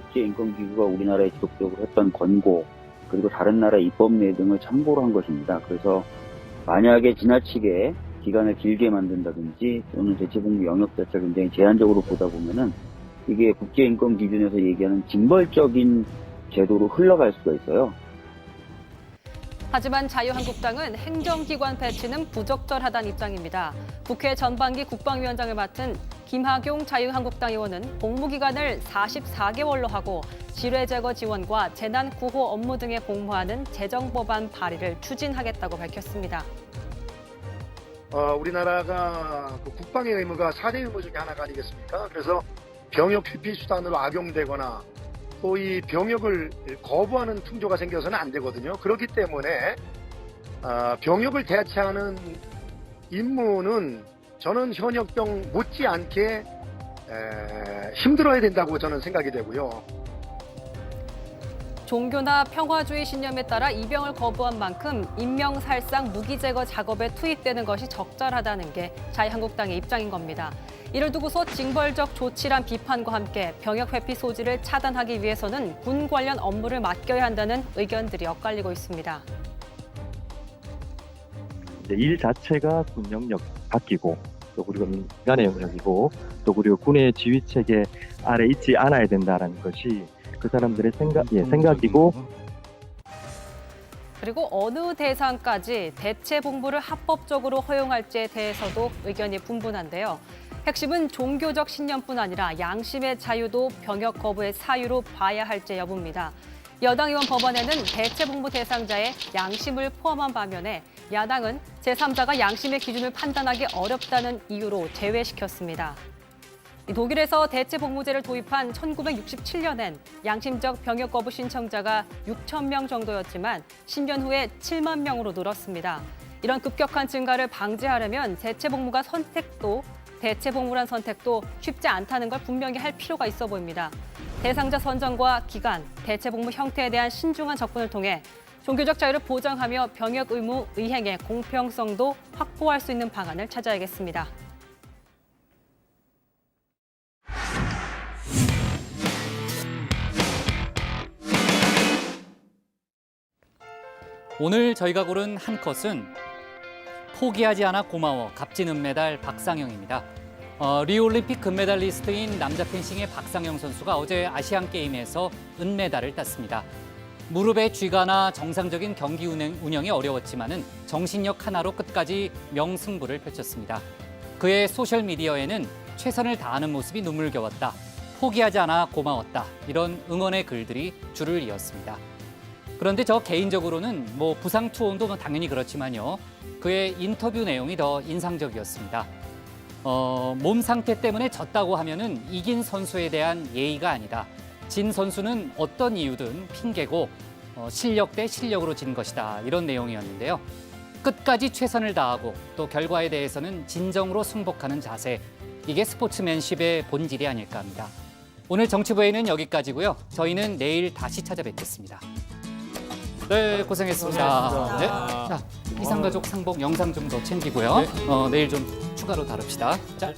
국제인권기구가 우리나라에 지속적으로 했던 권고 그리고 다른 나라 입법 내용 등을 참고로 한 것입니다. 그래서 만약에 지나치게 기간을 길게 만든다든지 또는 대체 복무 영역 자체가 굉장히 제한적으로 보다 보면은 이게 국제인권 기준에서 얘기하는 징벌적인 제도로 흘러갈 수가 있어요. 하지만 자유한국당은 행정기관 배치는 부적절하다는 입장입니다. 국회 전반기 국방위원장을 맡은 김학용 자유한국당 의원은 복무기간을 44개월로 하고 지뢰 제거 지원과 재난 구호 업무 등에 복무하는 재정법안 발의를 추진하겠다고 밝혔습니다. 우리나라가 국방의 의무가 4대 의무 중에 하나가 아니겠습니까? 그래서 병역 피피수단으로 악용되거나 또 이 병역을 거부하는 풍조가 생겨서는 안 되거든요. 그렇기 때문에 병역을 대체하는 임무는 저는 현역병 못지않게 힘들어야 된다고 저는 생각이 되고요. 종교나 평화주의 신념에 따라 입영을 거부한 만큼 인명살상 무기 제거 작업에 투입되는 것이 적절하다는 게 자유한국당의 입장인 겁니다. 이를 두고서 징벌적 조치란 비판과 함께 병역 회피 소지를 차단하기 위해서는 군 관련 업무를 맡겨야 한다는 의견들이 엇갈리고 있습니다. 일 자체가 군 영역 바뀌고 또 그리고 민간의 영역이고 또 그리고 군의 지휘 체계 아래 있지 않아야 된다는 것이 그 사람들의 생각이고 그리고 어느 대상까지 대체 복무를 합법적으로 허용할지에 대해서도 의견이 분분한데요. 핵심은 종교적 신념뿐 아니라 양심의 자유도 병역 거부의 사유로 봐야 할지 여부입니다. 여당 의원 법안에는 대체 복무 대상자의 양심을 포함한 반면에 야당은 제3자가 양심의 기준을 판단하기 어렵다는 이유로 제외시켰습니다. 독일에서 대체 복무제를 도입한 1967년엔 양심적 병역 거부 신청자가 6천 명 정도였지만 10년 후에 7만 명으로 늘었습니다. 이런 급격한 증가를 방지하려면 대체 복무란 선택도 쉽지 않다는 걸 분명히 할 필요가 있어 보입니다. 대상자 선정과 기간, 대체 복무 형태에 대한 신중한 접근을 통해 종교적 자유를 보장하며 병역 의무 이행의 공평성도 확보할 수 있는 방안을 찾아야겠습니다. 오늘 저희가 고른 한 컷은 포기하지 않아 고마워 값진 은메달 박상영입니다. 리우올림픽 금메달리스트인 남자 펜싱의 박상영 선수가 어제 아시안게임에서 은메달을 땄습니다. 무릎의 쥐가나 정상적인 경기 운영이 어려웠지만은 정신력 하나로 끝까지 명승부를 펼쳤습니다. 그의 소셜미디어에는 최선을 다하는 모습이 눈물겨웠다. 포기하지 않아 고마웠다. 이런 응원의 글들이 줄을 이었습니다. 그런데 저 개인적으로는 부상 투혼도 당연히 그렇지만요. 그의 인터뷰 내용이 더 인상적이었습니다. 몸 상태 때문에 졌다고 하면은 이긴 선수에 대한 예의가 아니다. 진 선수는 어떤 이유든 핑계고 실력 대 실력으로 진 것이다. 이런 내용이었는데요. 끝까지 최선을 다하고 또 결과에 대해서는 진정으로 승복하는 자세. 이게 스포츠맨십의 본질이 아닐까 합니다. 오늘 정치부에는 여기까지고요. 저희는 내일 다시 찾아뵙겠습니다. 네, 고생했습니다. 네. 자, 이상가족 상봉 영상 좀 더 챙기고요. 내일 좀 추가로 다룹시다. 자.